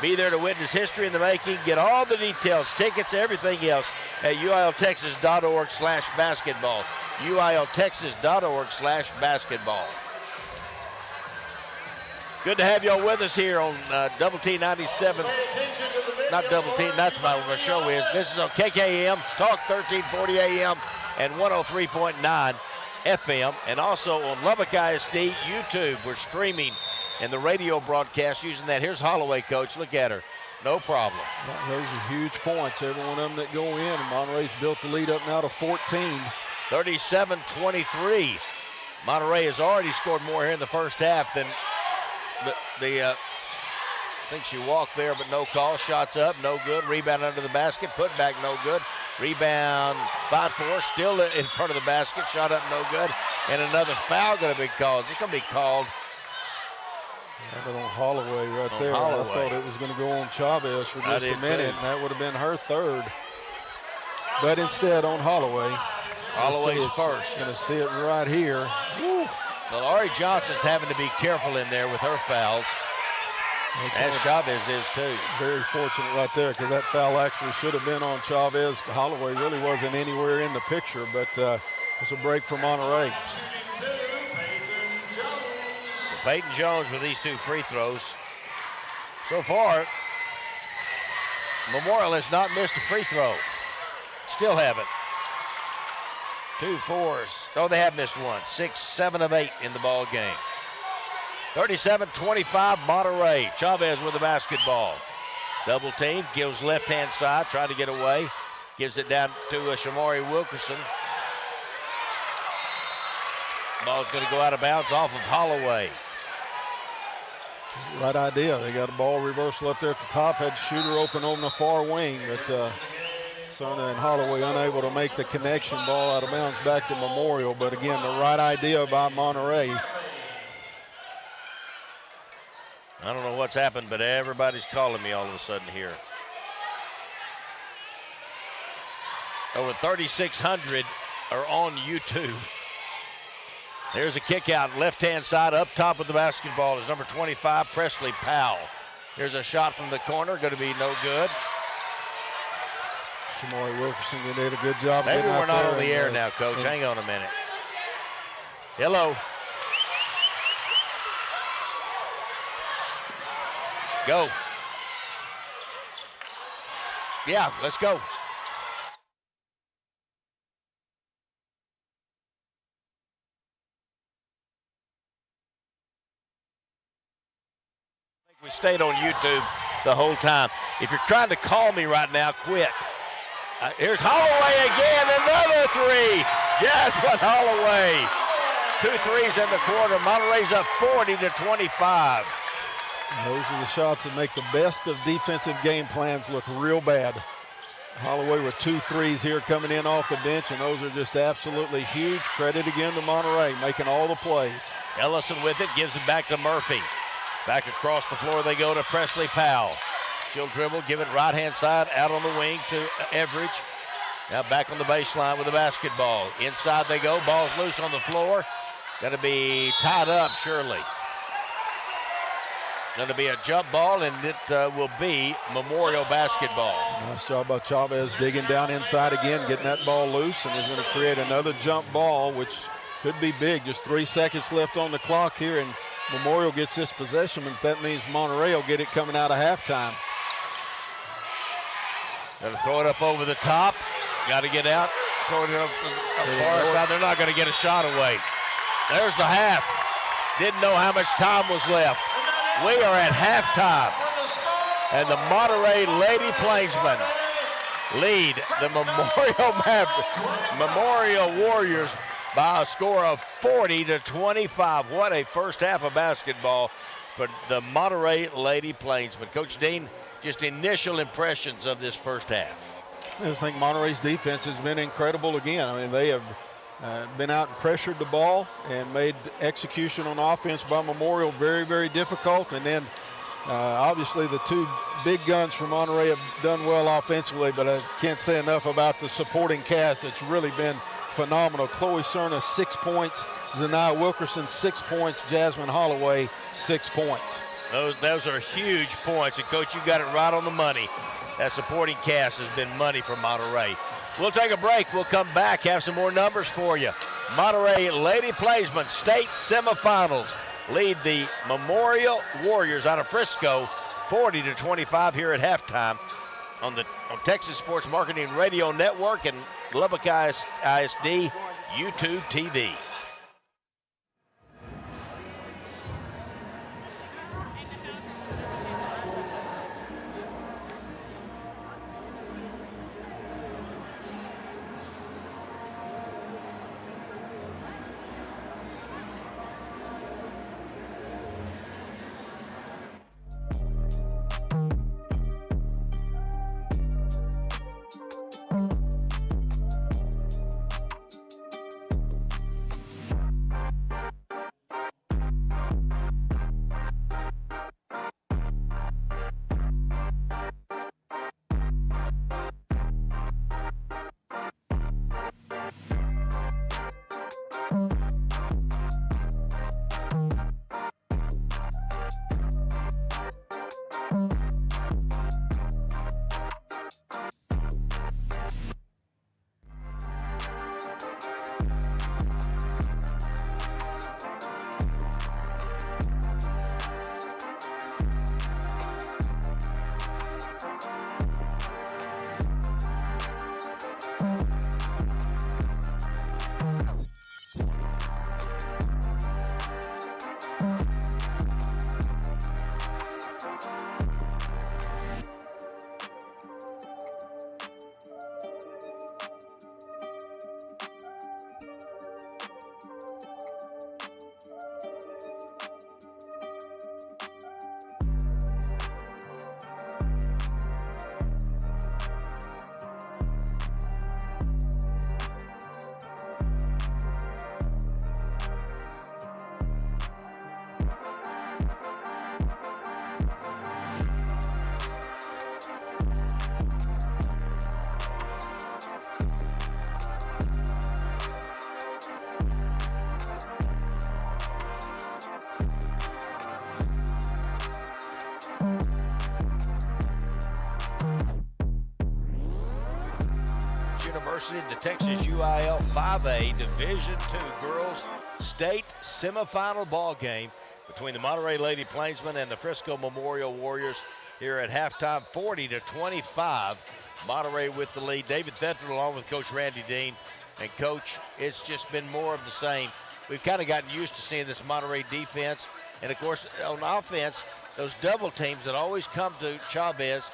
Be there to witness history in the making. Get all the details, tickets, everything else at uiltexas.org/basketball. uiltexas.org/basketball. Good to have y'all with us here on Double T 97. Not Double T, that's my show is. This is on KKM, Talk 1340 AM and 103.9 FM, and also on Lubbock ISD YouTube. We're streaming and the radio broadcast using that. Here's Holloway, Coach. Look at her. No problem. Those are huge points, every one of them that go in, and Monterey's built the lead up now to 14. 37-23. Monterey has already scored more here in the first half than I think she walked there, but no call. Shots up, no good. Rebound under the basket, put back, no good. Rebound, 5-4, still in front of the basket. Shot up, no good. And another foul going to be called. It's going to be called. But on Holloway right there. Holloway. I thought it was going to go on Chavez for just a minute, and that would have been her third. But instead on Holloway. Holloway's first. Going to see it right here. Woo. Well, Laurie Johnson's having to be careful in there with her fouls. As Chavez is too. Very fortunate right there, because that foul actually should have been on Chavez. Holloway really wasn't anywhere in the picture, but it's a break for Monterey. Peyton Jones with these 2 free throws. So far, Memorial has not missed a free throw. Still haven't. 2 fours. Oh, they have missed one. 6, 7 of 8 in the ball game. 37-25 Monterey. Chavez with the basketball. Double team, gives left-hand side, trying to get away. Gives it down to Shamari Wilkerson. Ball's going to go out of bounds off of Holloway. Right idea. They got a ball reversal up there at the top. Had shooter open on the far wing, but Serna and Holloway unable to make the connection. Ball out of bounds back to Memorial. But again, the right idea by Monterey. I don't know what's happened, but everybody's calling me all of a sudden here. Over 3,600 are on YouTube. There's a kick out, left-hand side, up top with the basketball is number 25, Presley Powell. Here's a shot from the corner, going to be no good. Shamari Wilkerson did a good job. Maybe we're not on the air now, Coach. Hang on a minute. Hello. Go. Yeah, let's go. We stayed on YouTube the whole time. If you're trying to call me right now, quit. Here's Holloway again, another three. Jasmine Holloway. 2 threes in the quarter. Monterey's up 40-25. Those are the shots that make the best of defensive game plans look real bad. Holloway with 2 threes here coming in off the bench, and those are just absolutely huge. Credit again to Monterey, making all the plays. Ellison with it, gives it back to Murphy. Back across the floor they go to Presley Powell. She'll dribble, give it right-hand side, out on the wing to Everidge. Now back on the baseline with the basketball. Inside they go, ball's loose on the floor. Got to be tied up, surely. Going to be a jump ball, and it will be Memorial basketball. Nice job by Chavez digging down inside again, getting that ball loose, and is going to create another jump ball, which could be big. Just 3 seconds left on the clock here, and Memorial gets this possession, but that means Monterey will get it coming out of halftime. Going to throw it up over the top. Got to get out. Throw it up far side. They're not going to get a shot away. There's the half. Didn't know how much time was left. We are at halftime, and the Monterey Lady Plainsmen lead the Memorial Warriors by a score of 40-25. What a first half of basketball for the Monterey Lady Plainsmen. Coach Dean, just initial impressions of this first half. I just think Monterey's defense has been incredible again. I mean, they have been out and pressured the ball and made execution on offense by Memorial very, very difficult. And then obviously the two big guns from Monterey have done well offensively, but I can't say enough about the supporting cast. It's really been phenomenal. Chloe Cerna, 6 points. Zanaya Wilkerson, 6 points. Jasmine Holloway, 6 points. Those are huge points. And, Coach, you got it right on the money. That supporting cast has been money for Monterey. We'll take a break. We'll come back, have some more numbers for you. Monterey Lady Plainsmen state semifinals lead the Memorial Warriors out of Frisco 40-25 here at halftime on Texas Sports Marketing Radio Network and Lubbock ISD YouTube TV. University, the Texas UIL 5A Division II Girls State Semifinal ball game between the Monterey Lady Plainsmen and the Frisco Memorial Warriors here at halftime, 40-25. Monterey with the lead. David Thetford along with Coach Randy Dean. And, Coach, it's just been more of the same. We've kind of gotten used to seeing this Monterey defense. And, of course, on offense, those double teams that always come to Chavez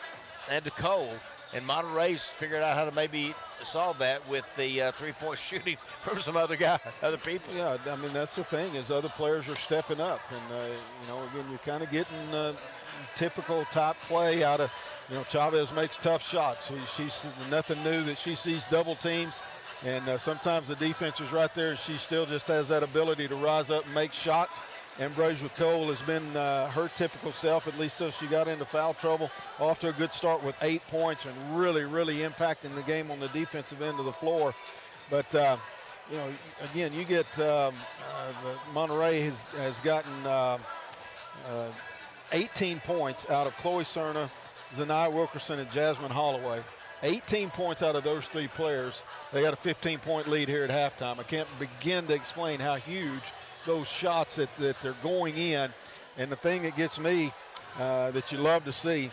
and to Cole. And Monterey's figured out how to maybe solve that with the three-point shooting from some other people. Yeah, I mean, that's the thing is other players are stepping up. And, you know, again, you're kind of getting typical type play out of, you know, Chavez makes tough shots. She's nothing new that she sees double teams. And sometimes the defense is right there and she still just has that ability to rise up and make shots. Ambrosia Cole has been her typical self, at least till she got into foul trouble. Off to a good start with 8 points and really, really impacting the game on the defensive end of the floor. But, you know, again, you get Monterey has gotten 18 points out of Chloe Cerna, Zanaya Wilkerson, and Jasmine Holloway. 18 points out of those 3 players. They got a 15-point lead here at halftime. I can't begin to explain how huge those shots that they're going in. And the thing that gets me that you love to see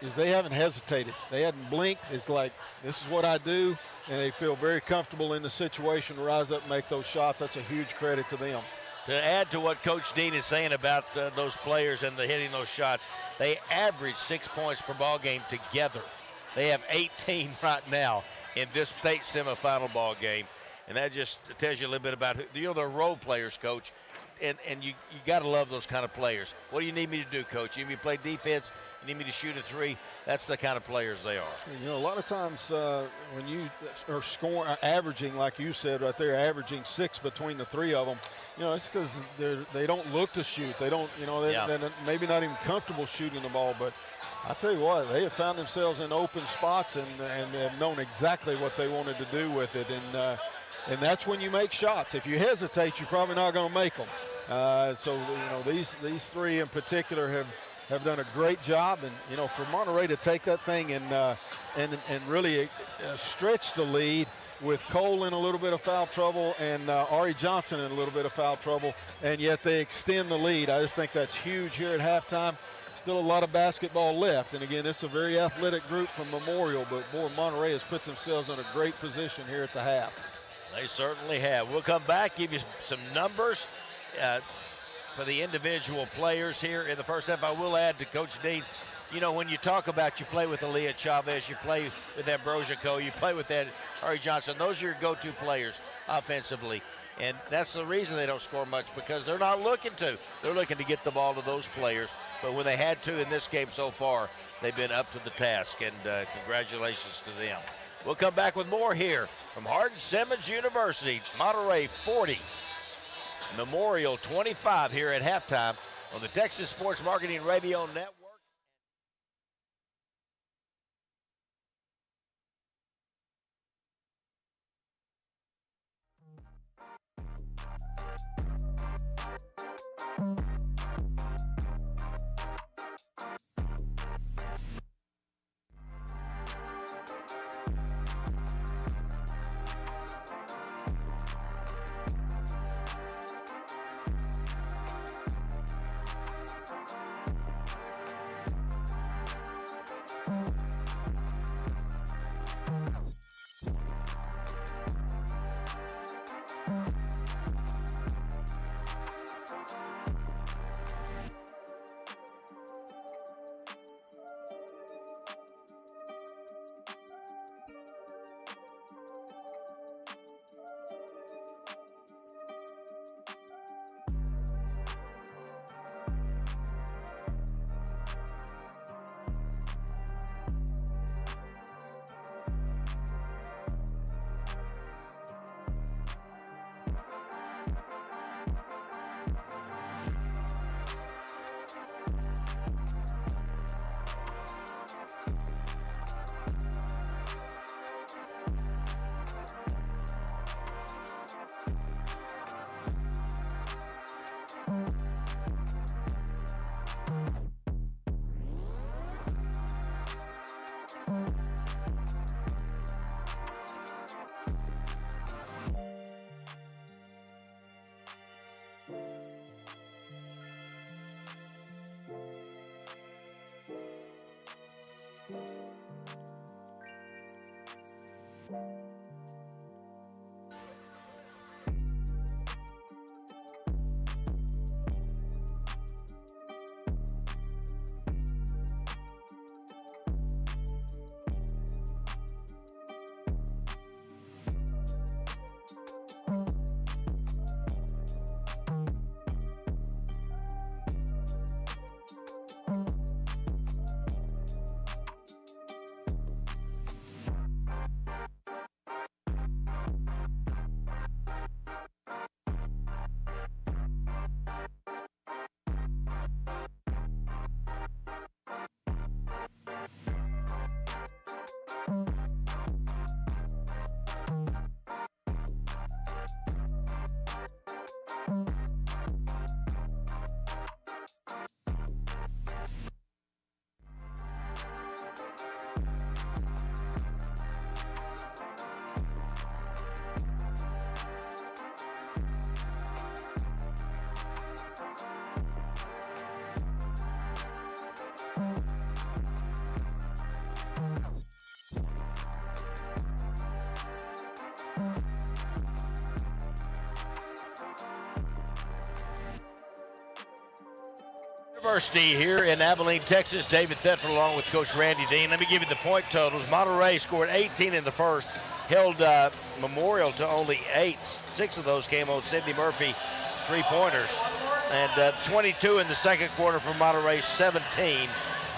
is they haven't hesitated. They hadn't blinked. It's like, this is what I do, and they feel very comfortable in the situation to rise up and make those shots. That's a huge credit to them. To add to what Coach Dean is saying about those players and the hitting those shots, they average 6 points per ball game together. They have 18 right now in this state semifinal ball game, and that just tells you a little bit about the role players, Coach. And you got to love those kind of players. What do you need me to do, Coach? You need me to play defense? You need me to shoot a 3? That's the kind of players they are. You know, a lot of times when you are scoring, averaging, like you said right there, averaging 6 between the 3 of them, you know, it's because they don't look to shoot. They don't, you know, they're maybe not even comfortable shooting the ball. But I tell you what, they have found themselves in open spots and have known exactly what they wanted to do with it. And that's when you make shots. If you hesitate, you're probably not going to make them. So, you know, these 3 in particular have done a great job. And, you know, for Monterey to take that thing and really stretch the lead with Cole in a little bit of foul trouble and Ari Johnson in a little bit of foul trouble, and yet they extend the lead. I just think that's huge here at halftime. Still a lot of basketball left. And, again, it's a very athletic group from Memorial, but, boy, Monterey has put themselves in a great position here at the half. They certainly have. We'll come back, give you some numbers for the individual players here in the first half. I will add to Coach Dean, you know, when you talk about you play with Aaliyah Chavez, you play with Ambrosia Cole, you play with that Ari Johnson, those are your go-to players offensively. And that's the reason they don't score much, because they're not looking to. They're looking to get the ball to those players. But when they had to in this game so far, they've been up to the task, and congratulations to them. We'll come back with more here from Hardin-Simmons University. Monterey 40, Memorial 25 here at halftime on the Texas Sports Marketing Radio Network. University here in Abilene, Texas. David Thetford along with Coach Randy Dean. Let me give you the point totals. Monterey scored 18 in the first, held Memorial to only 8. 6 of those came on Sidney Murphy three-pointers. And 22 in the second quarter for Monterey, 17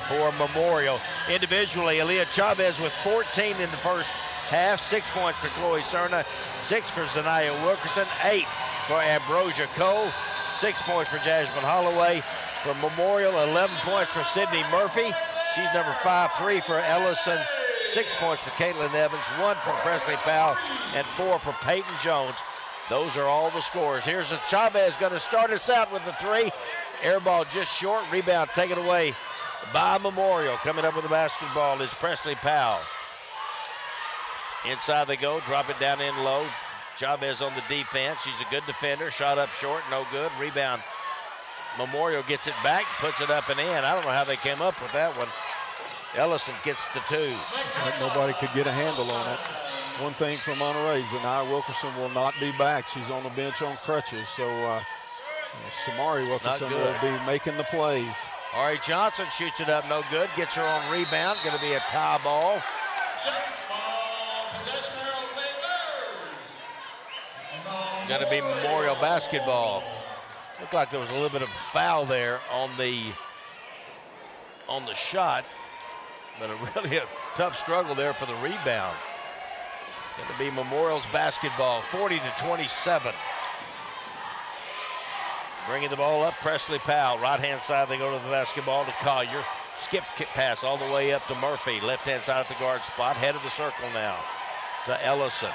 for Memorial. Individually, Aaliyah Chavez with 14 in the first half, 6 points for Chloe Cerna, 6 for Zanaya Wilkerson, 8 for Ambrosia Cole, 6 points for Jasmine Holloway. For Memorial, 11 points for Sydney Murphy. She's number 5-3 for Ellison, 6 points for Caitlin Evans, 1 from Presley Powell, and 4 for Peyton Jones. Those are all the scores. Here's a Chavez going to start us out with the 3. Air ball just short. Rebound taken away by Memorial. Coming up with the basketball is Presley Powell. Inside they go. Drop it down in low. Chavez on the defense. She's a good defender. Shot up short. No good. Rebound. Memorial gets it back. Puts it up and in. I don't know how they came up with that one. Ellison gets the 2. Like nobody could get a handle on it. One thing for Monterey, Zanaya Wilkerson will not be back. She's on the bench on crutches, so Samari Wilkerson will be making the plays. Ari Johnson shoots it up, no good. Gets her on rebound. Going to be a tie ball. Going to be Memorial basketball. Looked like there was a little bit of a foul there on the shot, but a tough struggle there for the rebound. Going to be Memorial's basketball, 40-27. Bringing the ball up, Presley Powell. Right-hand side, they go to the basketball to Collier. Skips kick pass all the way up to Murphy. Left-hand side at the guard spot. Head of the circle now to Ellison.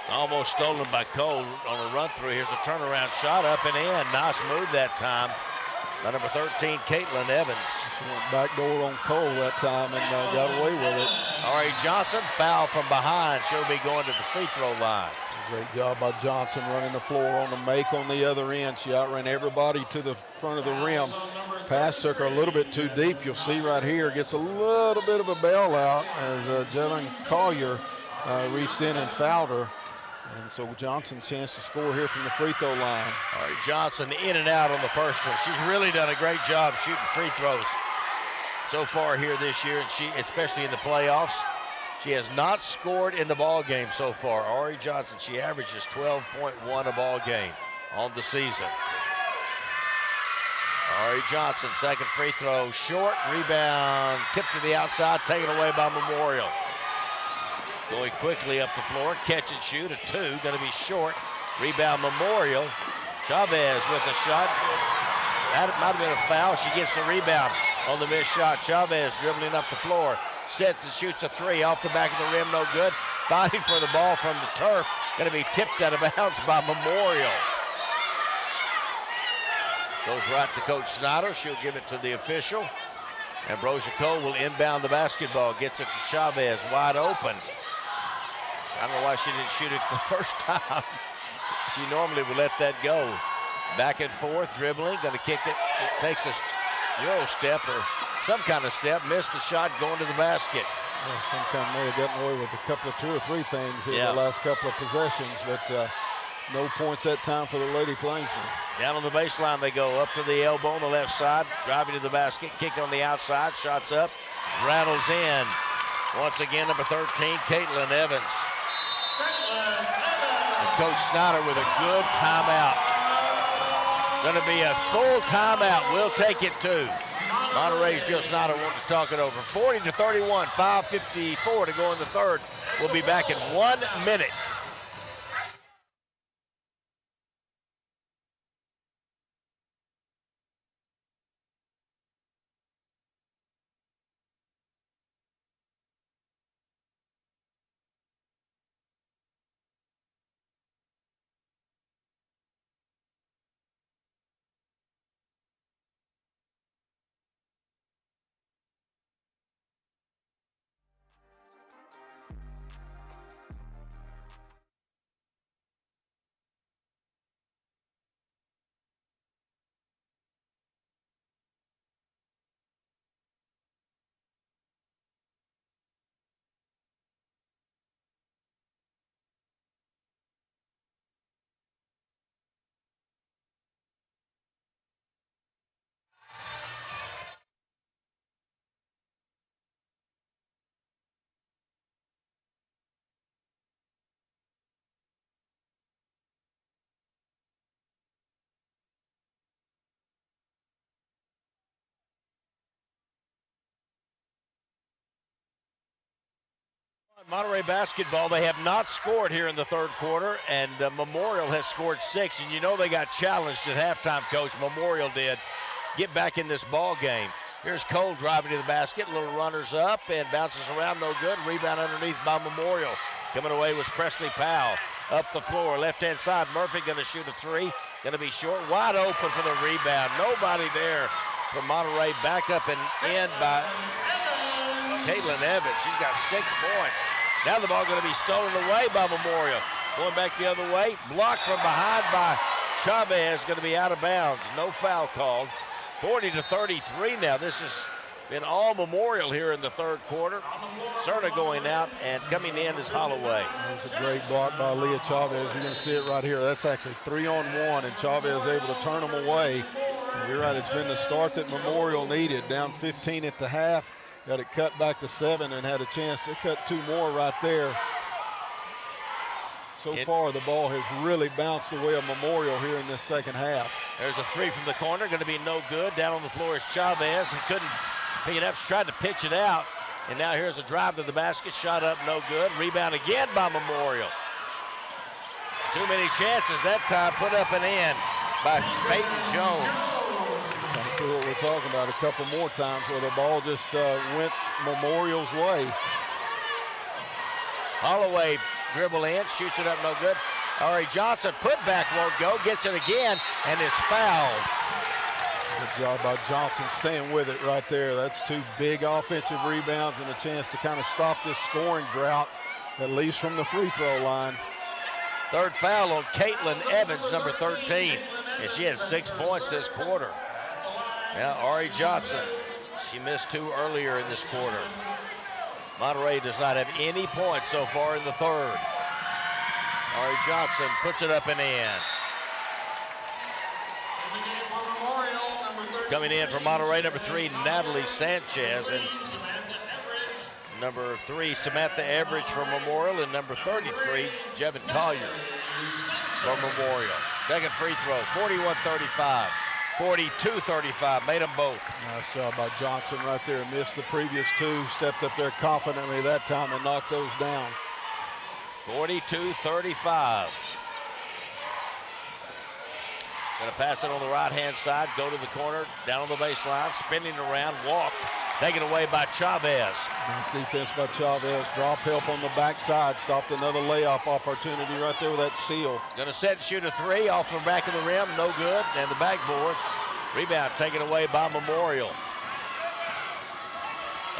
Almost stolen by Cole on a run-through. Here's a turnaround shot up and in. Nice move that time by number 13, Caitlin Evans. She went backdoor on Cole that time and got away with it. Ari Johnson, foul from behind. She'll be going to the free throw line. Great job by Johnson running the floor on the make on the other end. She outran everybody to the front of the rim. Pass took her a little bit too deep. You'll see right here, gets a little bit of a bailout as Jalen Collier reached in and fouled her. And so Johnson chance to score here from the free throw line. All right, Johnson in and out on the first one. She's really done a great job shooting free throws so far here this year, and she, especially in the playoffs. She has not scored in the ball game so far. Ari Johnson, she averages 12.1 a ball game on the season. Ari Johnson, second free throw, short, rebound, tipped to the outside, taken away by Memorial. Going quickly up the floor, catch and shoot, a 2, going to be short. Rebound Memorial. Chavez with a shot. That might have been a foul. She gets the rebound on the missed shot. Chavez dribbling up the floor. Sets and shoots a 3 off the back of the rim, no good. Fighting for the ball from the turf. Going to be tipped out of bounds by Memorial. Goes right to Coach Snyder. She'll give it to the official. Ambrosia Cole will inbound the basketball. Gets it to Chavez, wide open. I don't know why she didn't shoot it the first time. She normally would let that go. Back and forth, dribbling, going to kick it. It takes a Euro step or some kind of step, missed the shot, going to the basket. Well, some kind of may have gotten away with a couple of 2 or 3 things in the last couple of possessions, but no points that time for the Lady Plainsmen. Down on the baseline they go, up to the elbow on the left side, driving to the basket, kick on the outside, shots up, rattles in. Once again, number 13, Caitlin Evans. And Coach Snyder with a good timeout. Going to be a full timeout. We'll take it too. Monterey's Jill Snyder wanting to talk it over. 40-31, 5:54 to go in the third. We'll be back in 1 minute. Monterey basketball, they have not scored here in the third quarter, and Memorial has scored 6, and you know they got challenged at halftime, Coach. Memorial did. Get back in this ball game. Here's Cole driving to the basket, little runners up, and bounces around, no good. Rebound underneath by Memorial. Coming away was Presley Powell. Up the floor, left-hand side, Murphy gonna shoot a 3. Gonna be short, wide open for the rebound. Nobody there for Monterey. Back up and in by Caitlin Evans. She's got 6 points. Now the ball gonna be stolen away by Memorial. Going back the other way, blocked from behind by Chavez, gonna be out of bounds. No foul called. 40-33 now. This has been all Memorial here in the third quarter. Cerna going out, and coming in is Holloway. There's a great block by Leah Chavez. You're gonna see it right here. That's actually 3-on-1, and Chavez able to turn them away. And you're right, it's been the start that Memorial needed. Down 15 at the half. Got it cut back to 7 and had a chance to cut 2 more right there. So far, the ball has really bounced the way of Memorial here in this second half. There's a 3 from the corner, going to be no good. Down on the floor is Chavez. He couldn't pick it up. She tried to pitch it out. And now here's a drive to the basket. Shot up, no good. Rebound again by Memorial. Too many chances that time. Put up and in by Peyton Jones. See what we're talking about a couple more times where the ball just went Memorial's way. Holloway dribble in, shoots it up, no good. Ari Johnson, put back, won't go, gets it again, and it's fouled. Good job by Johnson staying with it right there. That's 2 big offensive rebounds and a chance to kind of stop this scoring drought that leaves from the free throw line. Third foul on Caitlin Evans, number 13, and she has 6 points this quarter. Now Ari Johnson, she missed 2 earlier in this quarter. Monterey does not have any points so far in the third. Ari Johnson puts it up and in. Coming in for Monterey, number 3, Natalie Sanchez, and number 3, Samantha Everidge from Memorial, and number 33, Jevin Collier from Memorial. Second free throw, 41-35. 42-35, made them both. Nice job by Johnson right there. Missed the previous 2, stepped up there confidently that time and knocked those down. 42-35. Gonna pass it on the right-hand side, go to the corner, down on the baseline, spinning around, walk, taken away by Chavez. Nice defense by Chavez. Drop help on the backside, stopped another layup opportunity right there with that steal. Gonna set and shoot a 3 off the back of the rim, no good, and the backboard. Rebound taken away by Memorial.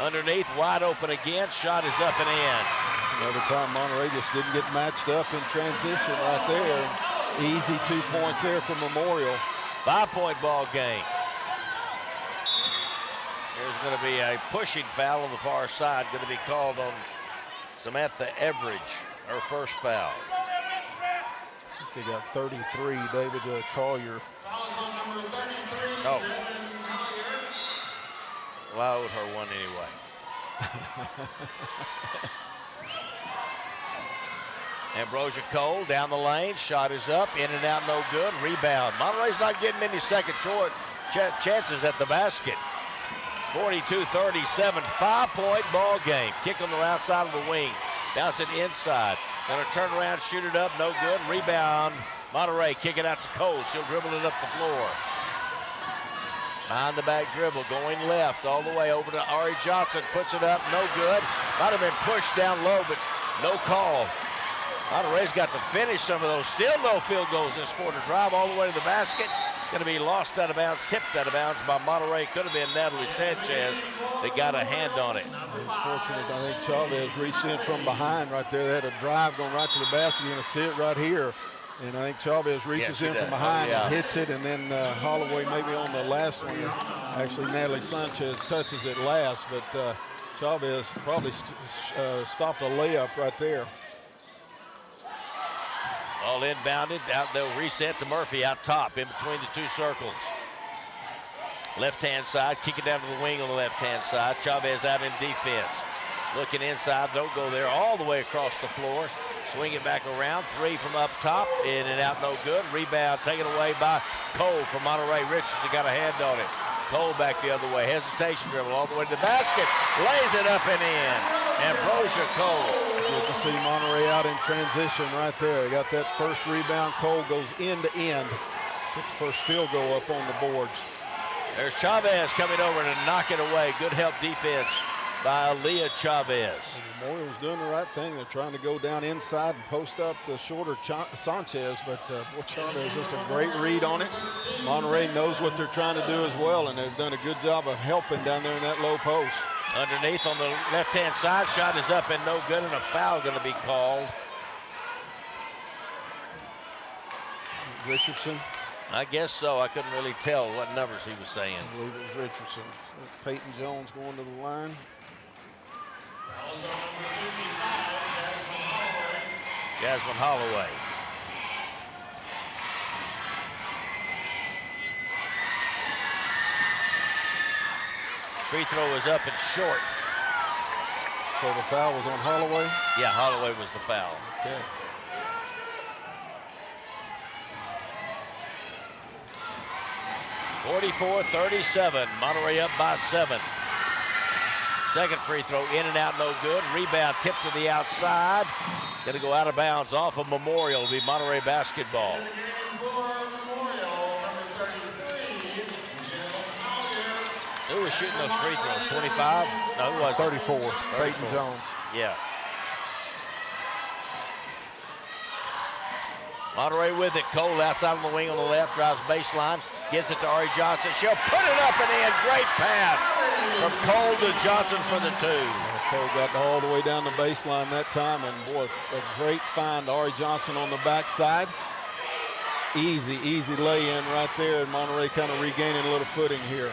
Underneath, wide open again, shot is up and in. Another time Monterey just didn't get matched up in transition right there. Easy 2 points there for Memorial. 5-point ball game. There's going to be a pushing foul on the far side, going to be called on Samantha Everidge, her first foul. They got 33, David Collier. Oh. Well, I owed her one anyway. Ambrosia Cole down the lane, shot is up, in and out, no good, rebound. Monterey's not getting many second chances at the basket. 42-37, 5-point ball game. Kick on the right side of the wing, bounce it inside. Gonna turn around, shoot it up, no good, rebound. Monterey kick it out to Cole, she'll dribble it up the floor. Behind the back dribble, going left, all the way over to Ari Johnson, puts it up, no good. Might have been pushed down low, but no call. Monterey's got to finish some of those. Still no field goals this quarter. Drive all the way to the basket. Going to be lost out of bounds, tipped out of bounds by Monterey. Could have been Natalie Sanchez. They got a hand on it. Unfortunate, I think Chavez reached in from behind right there. They had a drive going right to the basket. You're going to see it right here. And I think Chavez reaches in from behind and hits it. And then Holloway maybe on the last one. Actually, Natalie Sanchez touches it last. But Chavez probably stopped a layup right there. All inbounded, out they'll reset to Murphy out top in between the 2 circles. Left-hand side, kick it down to the wing on the left-hand side. Chavez out in defense. Looking inside, don't go there, all the way across the floor. Swing it back around, 3 from up top, in and out, no good. Rebound taken away by Cole from Monterey. Richardson got a hand on it. Cole back the other way, hesitation dribble all the way to the basket. Lays it up and in. Ambrosia Cole. Good to see Monterey out in transition right there. Got that first rebound. Cole goes end to end. Get the first field goal up on the boards. There's Chavez coming over to knock it away. Good help defense by Aaliyah Chavez. Memorial's doing the right thing. They're trying to go down inside and post up the shorter Sanchez, but boy, Chavez just a great read on it. Monterey knows what they're trying to do as well, and they've done a good job of helping down there in that low post. Underneath on the left-hand side, shot is up and no good, and a foul going to be called. Richardson. I guess so. I couldn't really tell what numbers he was saying. I believe it was Richardson. Peyton Jones going to the line. Fouls on number 55, Jasmine Holloway. Free throw is up and short. So the foul was on Holloway? Yeah, Holloway was the foul. Okay. (44-37), Monterey up by 7. Second free throw in and out, no good. Rebound tipped to the outside. Going to go out of bounds off of Memorial. It'll be Monterey basketball. Who was shooting those free throws? 25? No, who was 34. 34. Peyton Jones. Yeah. Monterey with it. Cole outside on the wing on the left, drives baseline, gives it to Ari Johnson. She'll put it up and in. Great pass from Cole to Johnson for the 2. Cole got all the way down the baseline that time, and boy, a great find. Ari Johnson on the backside. Easy lay-in right there, and Monterey kind of regaining a little footing here.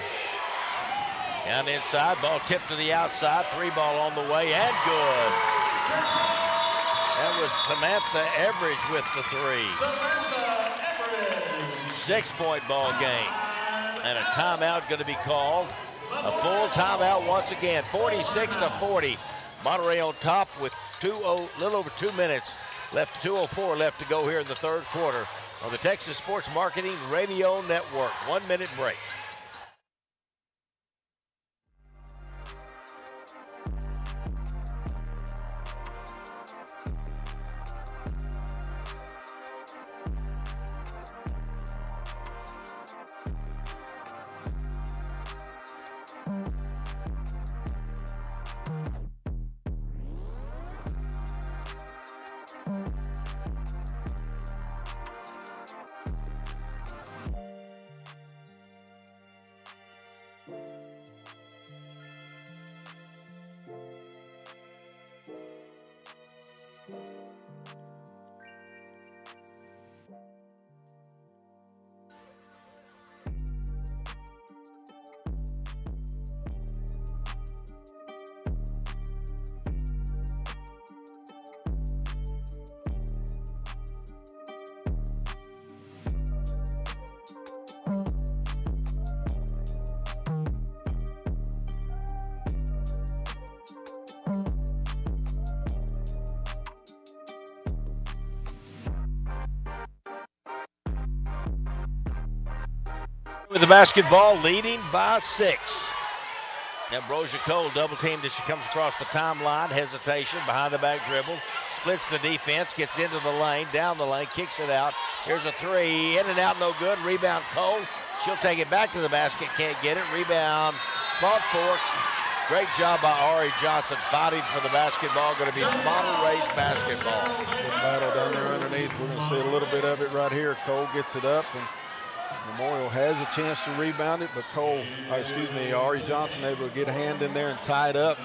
Down inside, ball tipped to the outside. 3 ball on the way, and good. That was Samantha Everidge with the 3. 6-point ball game. And a timeout going to be called. A full timeout once again. 46-40. Monterey on top with little over 2 minutes left. 2:04 left to go here in the third quarter on the Texas Sports Marketing Radio Network. 1 minute break. With the basketball, leading by 6. Ambrosia Cole double teamed as she comes across the timeline. Hesitation, behind the back dribble. Splits the defense, gets into the lane, down the lane, kicks it out. Here's a 3, in and out, no good. Rebound Cole. She'll take it back to the basket, can't get it. Rebound, fought for. Great job by Ari Johnson fighting for the basketball. Going to be Monterey's basketball. Good battle down there underneath. We're going to see a little bit of it right here. Cole gets it up, and Memorial has a chance to rebound it, but Ari Johnson able to get a hand in there and tie it up.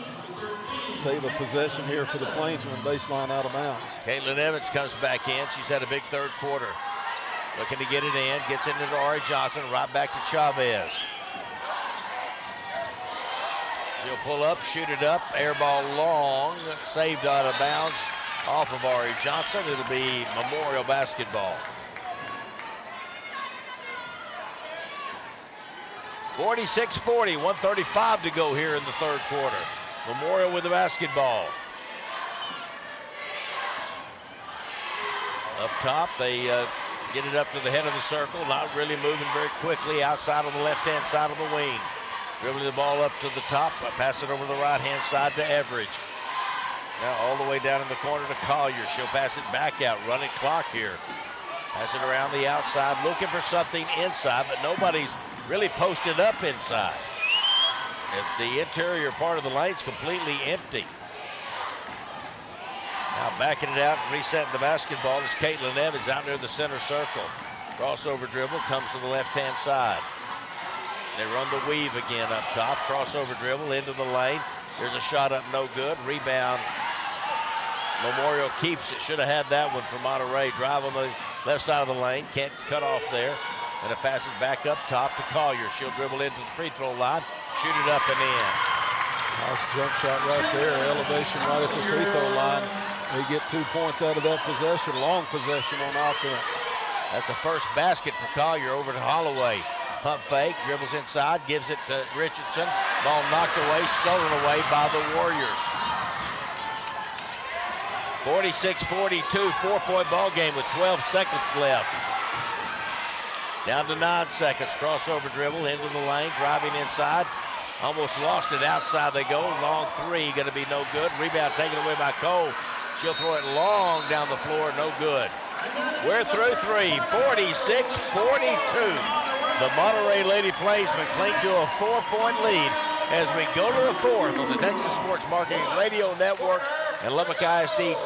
Save a possession here for the Plainsmen, baseline out of bounds. Caitlin Evans comes back in. She's had a big third quarter. Looking to get it in, gets it into Ari Johnson, right back to Chavez. She'll pull up, shoot it up, air ball long, saved out of bounds off of Ari Johnson. It'll be Memorial basketball. 46-40, 1:35 to go here in the third quarter. Memorial with the basketball. Up top, they get it up to the head of the circle, not really moving very quickly outside on the left-hand side of the wing. Dribbling the ball up to the top, pass it over the right-hand side to Everidge. Now all the way down in the corner to Collier. She'll pass it back out, running clock here. Pass it around the outside, looking for something inside, but nobody's really posted up inside. The interior part of the lane's completely empty. Now backing it out and resetting the basketball is Caitlin Evans out near the center circle. Crossover dribble comes to the left-hand side. They run the weave again up top. Crossover dribble into the lane. There's a shot up, no good. Rebound. Memorial keeps it. Should have had that one for Monterey. Drive on the left side of the lane. Can't cut off there. And it passes back up top to Collier. She'll dribble into the free throw line. Shoot it up and in. Nice jump shot right there. Elevation right at the free throw line. They get 2 points out of that possession. Long possession on offense. That's the first basket for Collier over to Holloway. Pump fake, dribbles inside, gives it to Richardson. Ball knocked away, stolen away by the Warriors. 46-42, 4-point ball game with 12 seconds left. Down to 9 seconds, crossover dribble into the lane, driving inside. Almost lost it, outside they go. Long three, gonna be no good. Rebound taken away by Cole. She'll throw it long down the floor, no good. We're through three, 46-42. The Monterey Lady Plainsmen cling to a 4-point lead as we go to the fourth on the Texas Sports Marketing Radio Network and Lubbock ISD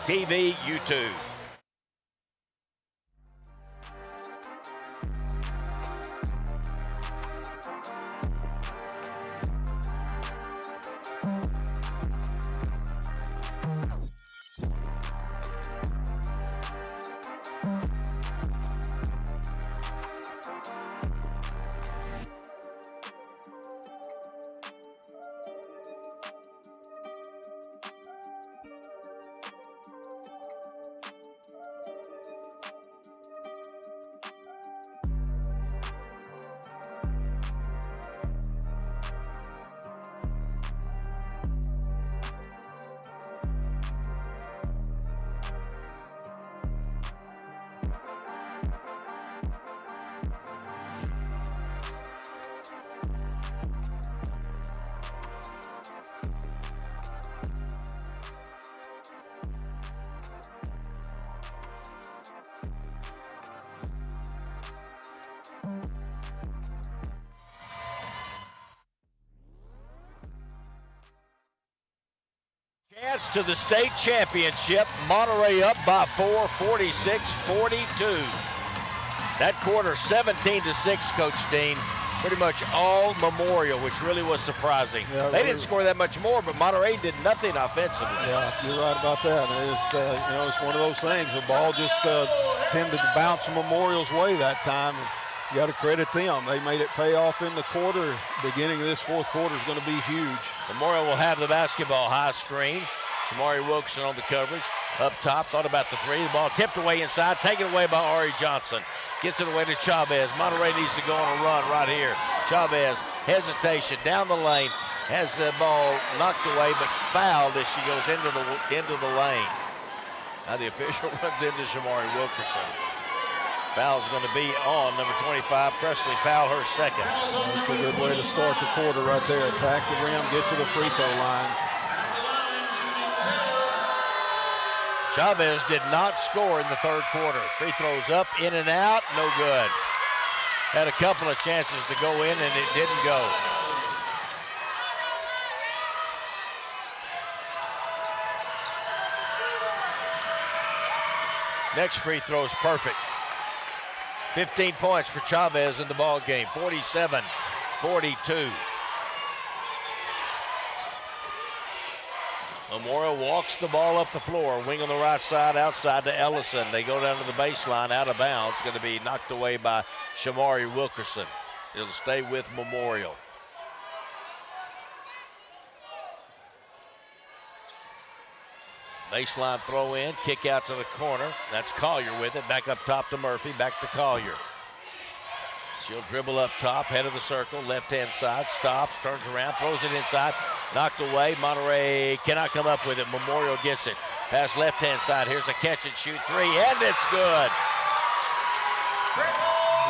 TV YouTube. Chance to the state championship. Monterey up by 4, 46-42. That quarter 17-6, Coach Dean. Pretty much all Memorial, which really was surprising. Yeah, they didn't score that much more, but Monterey did nothing offensively. Yeah, you're right about that. It's it's one of those things. The ball just tended to bounce Memorial's way that time. You got to credit them. They made it pay off in the quarter. Beginning of this fourth quarter is going to be huge. Memorial will have the basketball. High screen. Shamari Wilkerson on the coverage. Up top, thought about the three. The ball tipped away inside, taken away by Ari Johnson. Gets it away to Chavez. Monterey needs to go on a run right here. Chavez, hesitation, down the lane. Has the ball knocked away, but fouled as she goes into the lane. Now the official runs into Shamari Wilkerson. Foul's going to be on number 25, Presley Powell, her second. That's a good way to start the quarter right there. Attack the rim, get to the free throw line. Chavez did not score in the third quarter. Free throws up, in and out, no good. Had a couple of chances to go in and it didn't go. Next free throw is perfect. 15 points for Chavez in the ball game, 47-42. Memorial walks the ball up the floor, wing on the right side, outside to Ellison. They go down to the baseline, out of bounds. Going to be knocked away by Shamari Wilkerson. It'll stay with Memorial. Baseline throw in, kick out to the corner. That's Collier with it. Back up top to Murphy, back to Collier. She'll dribble up top, head of the circle, left-hand side, stops, turns around, throws it inside, knocked away. Monterey cannot come up with it. Memorial gets it. Pass left-hand side. Here's a catch and shoot three, and it's good.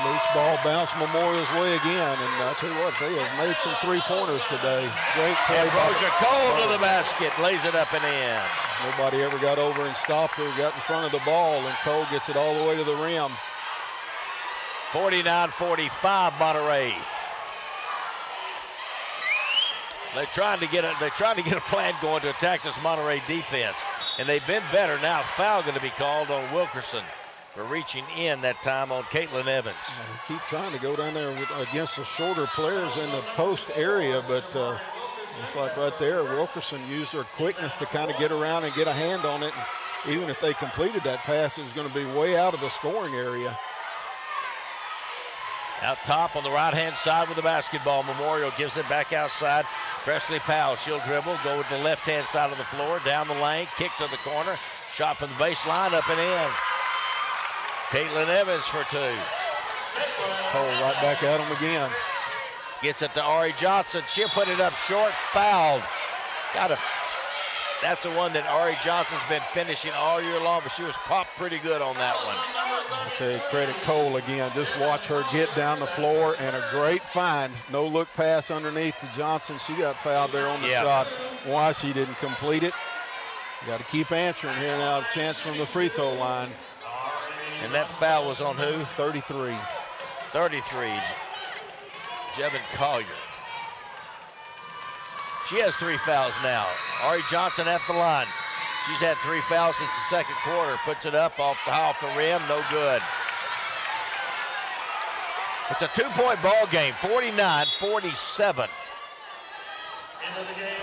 Loose ball bounced Memorial's way again, and I tell you what, they have made some three-pointers today. Great play. Ambrosia Cole to the basket, lays it up and in. Nobody ever got over and stopped her, got in front of the ball, and Cole gets it all the way to the rim. 49-45 Monterey. They're trying to get a plan going to attack this Monterey defense, and they've been better. Now foul going to be called on Wilkerson for reaching in that time on Caitlin Evans. They keep trying to go down there against the shorter players in the post area, but it's like right there, Wilkerson used their quickness to kind of get around and get a hand on it. And even if they completed that pass, it was going to be way out of the scoring area. Out top on the right-hand side with the basketball. Memorial gives it back outside. Presley Powell, she'll dribble, go with the left-hand side of the floor, down the lane, kick to the corner, shot from the baseline, up and in. Caitlin Evans for two. Cole right back at him again. Gets it to Ari Johnson. She'll put it up short, fouled. That's the one that Ari Johnson's been finishing all year long, but she was popped pretty good on that one. I tell you, credit Cole again. Just watch her get down the floor, and a great find. No look pass underneath to Johnson. She got fouled there on the shot. Why she didn't complete it. You got to keep answering here now. A chance from the free throw line. And that foul was on who? 33. 33, Jevin Collier. She has 3 fouls now. Ari Johnson at the line. She's had 3 fouls since the second quarter. Puts it up off the rim, no good. It's a 2-point ball game, 49-47.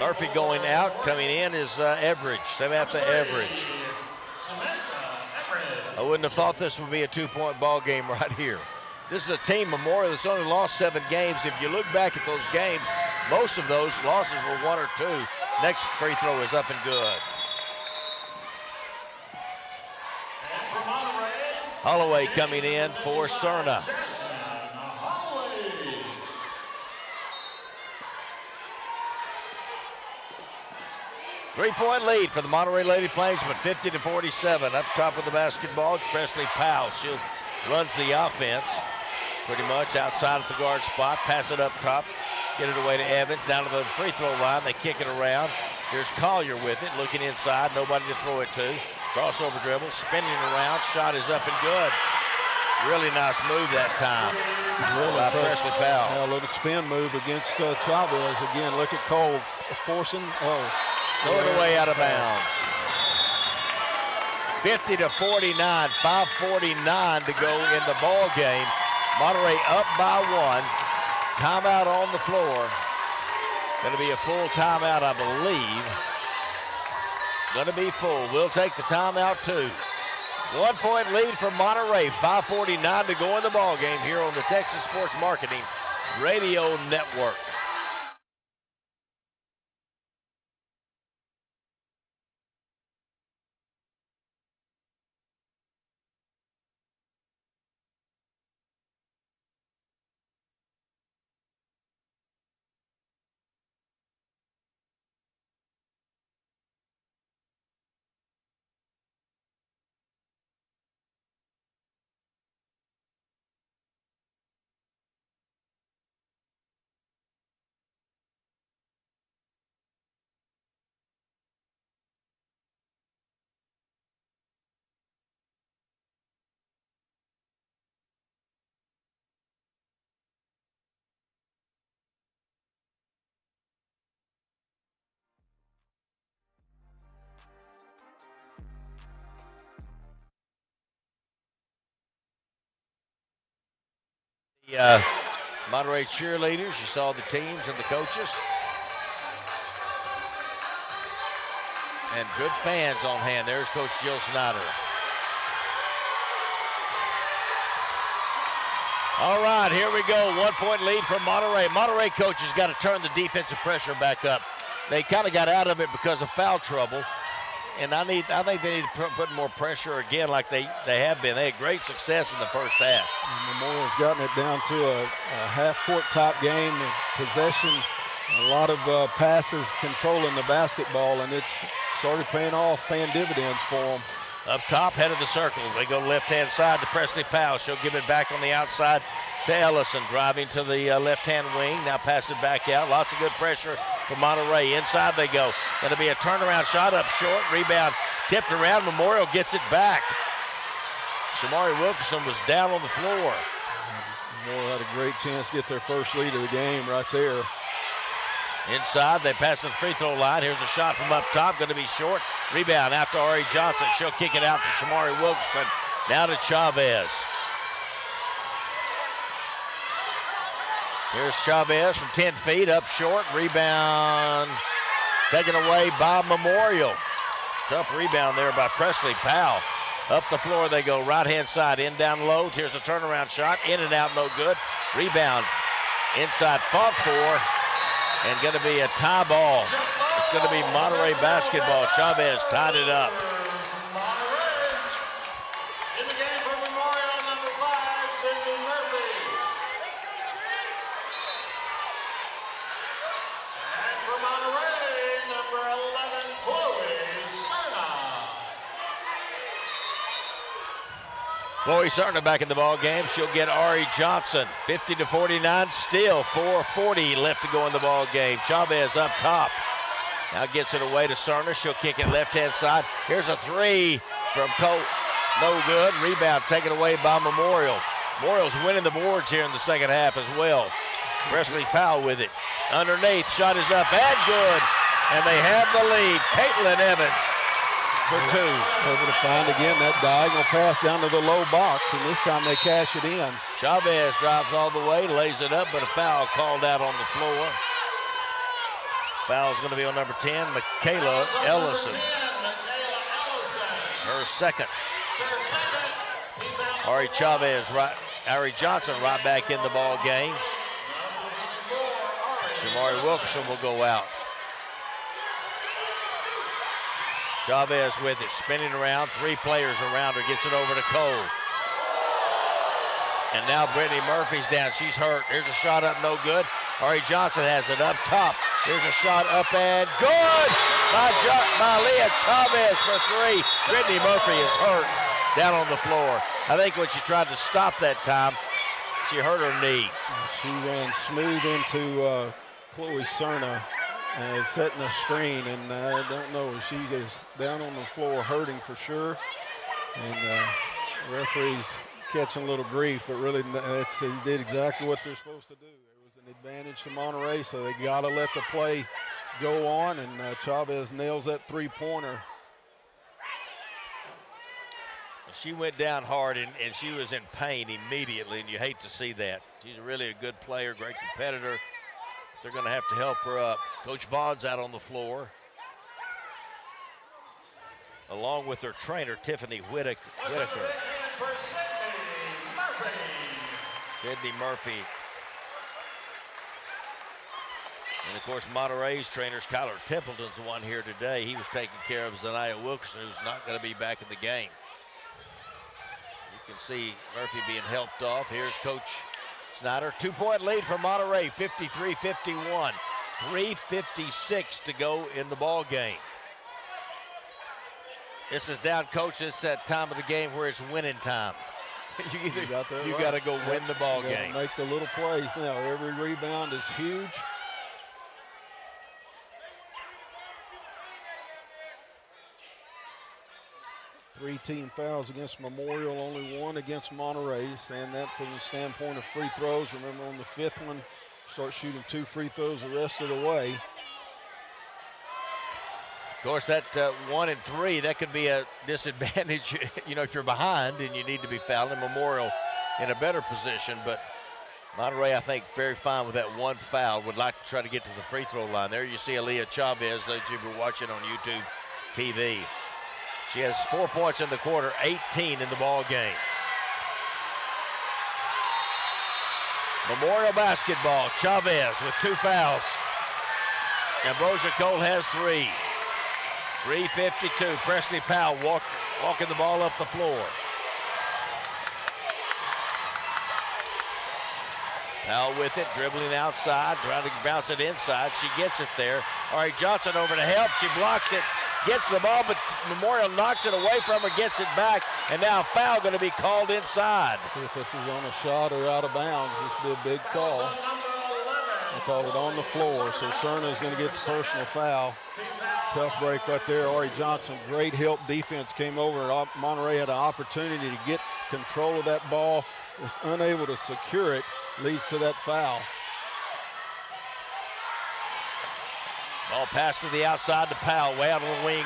Murphy going out, coming in is Everidge, Samantha Everidge. I wouldn't have thought this would be a 2-point ball game right here. This is a team, Memorial, that's only lost 7 games. If you look back at those games, most of those losses were 1 or 2. Next free throw is up and good. Holloway coming in for Cerna. Three-point lead for the Monterey Lady Plainsmen, 50-47. Up top of the basketball, Presley Powell. She runs the offense pretty much outside of the guard spot. Pass it up top, get it away to Evans. Down to the free throw line, they kick it around. Here's Collier with it, looking inside, nobody to throw it to. Crossover dribble, spinning around, shot is up and good. Really nice move that time by Presley Powell. Yeah, a little spin move against Chavez. Again, look at Cole forcing. Throw it away out of bounds. 50-49, 5:49 to go in the ball game. Monterey up by 1. Timeout on the floor. Going to be a full timeout, I believe. Going to be full. We'll take the timeout too. 1-point lead for Monterey. 5:49 to go in the ball game here on the Texas Sports Marketing Radio Network. The Monterey cheerleaders, you saw the teams and the coaches. And good fans on hand. There's Coach Jill Snyder. All right, here we go. 1-point lead for Monterey. Monterey coaches got to turn the defensive pressure back up. They kind of got out of it because of foul trouble. And I think they need to put more pressure again like they have been. They had great success in the first half. And Memorial's gotten it down to a half-court type game, possession, a lot of passes, controlling the basketball, and it's started paying dividends for them. Up top, head of the circle. They go left-hand side to Presley Powell. She'll give it back on the outside to Ellison, driving to the left-hand wing. Now pass it back out. Lots of good pressure for Monterey. Inside they go. Going to be a turnaround shot up short. Rebound tipped around. Memorial gets it back. Shamari Wilkerson was down on the floor. Memorial had a great chance to get their first lead of the game right there. Inside, they pass the free throw line. Here's a shot from up top, going to be short. Rebound after Ari Johnson. She'll kick it out to Shamari Wilkerson. Now to Chavez. Here's Chavez from 10 feet, up short. Rebound taken away by Memorial. Tough rebound there by Presley Powell. Up the floor they go, right-hand side, in down low. Here's a turnaround shot, in and out, no good. Rebound inside, fought for. And going to be a tie ball. It's going to be Monterey basketball. Chavez tied it up. In the game for Memorial, number 5, Sydney Murphy. And for Monterey, number 11, Chloe Serna. Chloe Serna back in the ball game. She'll get Ari Johnson. 50-49, still 4:40 left to go in the ball game. Chavez up top. Now gets it away to Serna. She'll kick it left-hand side. Here's a three from Colt. No good. Rebound taken away by Memorial. Memorial's winning the boards here in the second half as well. Presley Powell with it. Underneath, shot is up and good. And they have the lead. Caitlin Evans for 2. Able to find again that diagonal pass down to the low box, and this time they cash it in. Chavez drives all the way, lays it up, but a foul called out on the floor. Foul's going to be on number 10, Michaela Ellison. Her second. Ari Johnson right back in the ball game. Shamari Wilkerson will go out. Chavez with it, spinning around, 3 players around her, gets it over to Cole. And now Brittany Murphy's down, she's hurt. Here's a shot up, no good. Ari Johnson has it up top. Here's a shot up and good by Leah Chavez for 3. Brittany Murphy is hurt down on the floor. I think when she tried to stop that time, she hurt her knee. She ran smooth into Chloe Serna. Setting a screen, and I don't know, she is down on the floor hurting for sure, and referees catching a little grief, but really they did exactly what they're supposed to do. There was an advantage to Monterey, so they got to let the play go on, and Chavez nails that three-pointer. She went down hard, and she was in pain immediately, and you hate to see that. She's really a good player, great competitor. They're going to have to help her up. Coach Vaughn's out on the floor, along with her trainer, Tiffany Whitaker. Sydney Murphy. And, of course, Monterey's trainer, Skylar Templeton's the one here today. He was taking care of Zanaya Wilkerson, who's not going to be back in the game. You can see Murphy being helped off. Here's Coach Snyder. 2-point lead for Monterey, 53-51. 3:56 to go in the ball game. This is down, coach. It's that time of the game where it's winning time. you got to go win the ball game. Make the little plays now. Every rebound is huge. Three team fouls against Memorial, only 1 against Monterey. Saying that from the standpoint of free throws. Remember, on the 5th one, start shooting 2 free throws the rest of the way. Of course, that 1 and 3, that could be a disadvantage, if you're behind and you need to be fouling. Memorial in a better position, but Monterey, I think, very fine with that 1 foul. Would like to try to get to the free throw line. There you see Aaliyah Chavez, those you were watching on YouTube TV. She has 4 points in the quarter, 18 in the ball game. Memorial basketball, Chavez with 2 fouls. Ambrosia Cole has 3. 3:52, Presley Powell walking the ball up the floor. Powell with it, dribbling outside, trying to bounce it inside. She gets it there. Ari Johnson over to help, she blocks it. gets the ball, but Memorial knocks it away from her, gets it back, and now a foul going to be called inside. See if this is on a shot or out of bounds. This will be a big call. They call it on the floor, so Cerna is going to get the personal foul. Tough break right there. Ari Johnson, great help defense came over. Monterey had an opportunity to get control of that ball, just unable to secure it, leads to that foul. Ball passed to the outside to Powell, way out on the wing.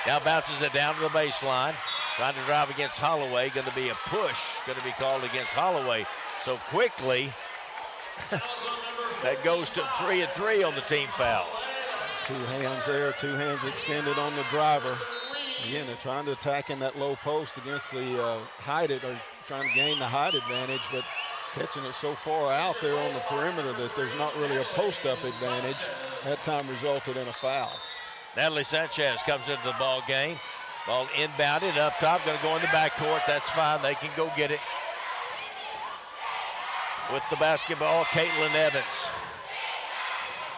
Now bounces it down to the baseline. Trying to drive against Holloway. Going to be a push. Going to be called against Holloway. So quickly, that goes to 3 and 3 on the team fouls. 2 hands there, 2 hands extended on the driver. Again, they're trying to attack in that low post against the height, or trying to gain the height advantage, but catching it so far out there on the perimeter that there's not really a post-up advantage. That time resulted in a foul. Natalie Sanchez comes into the ball game. Ball inbounded up top, going to go in the backcourt. That's fine. They can go get it. With the basketball, Caitlin Evans.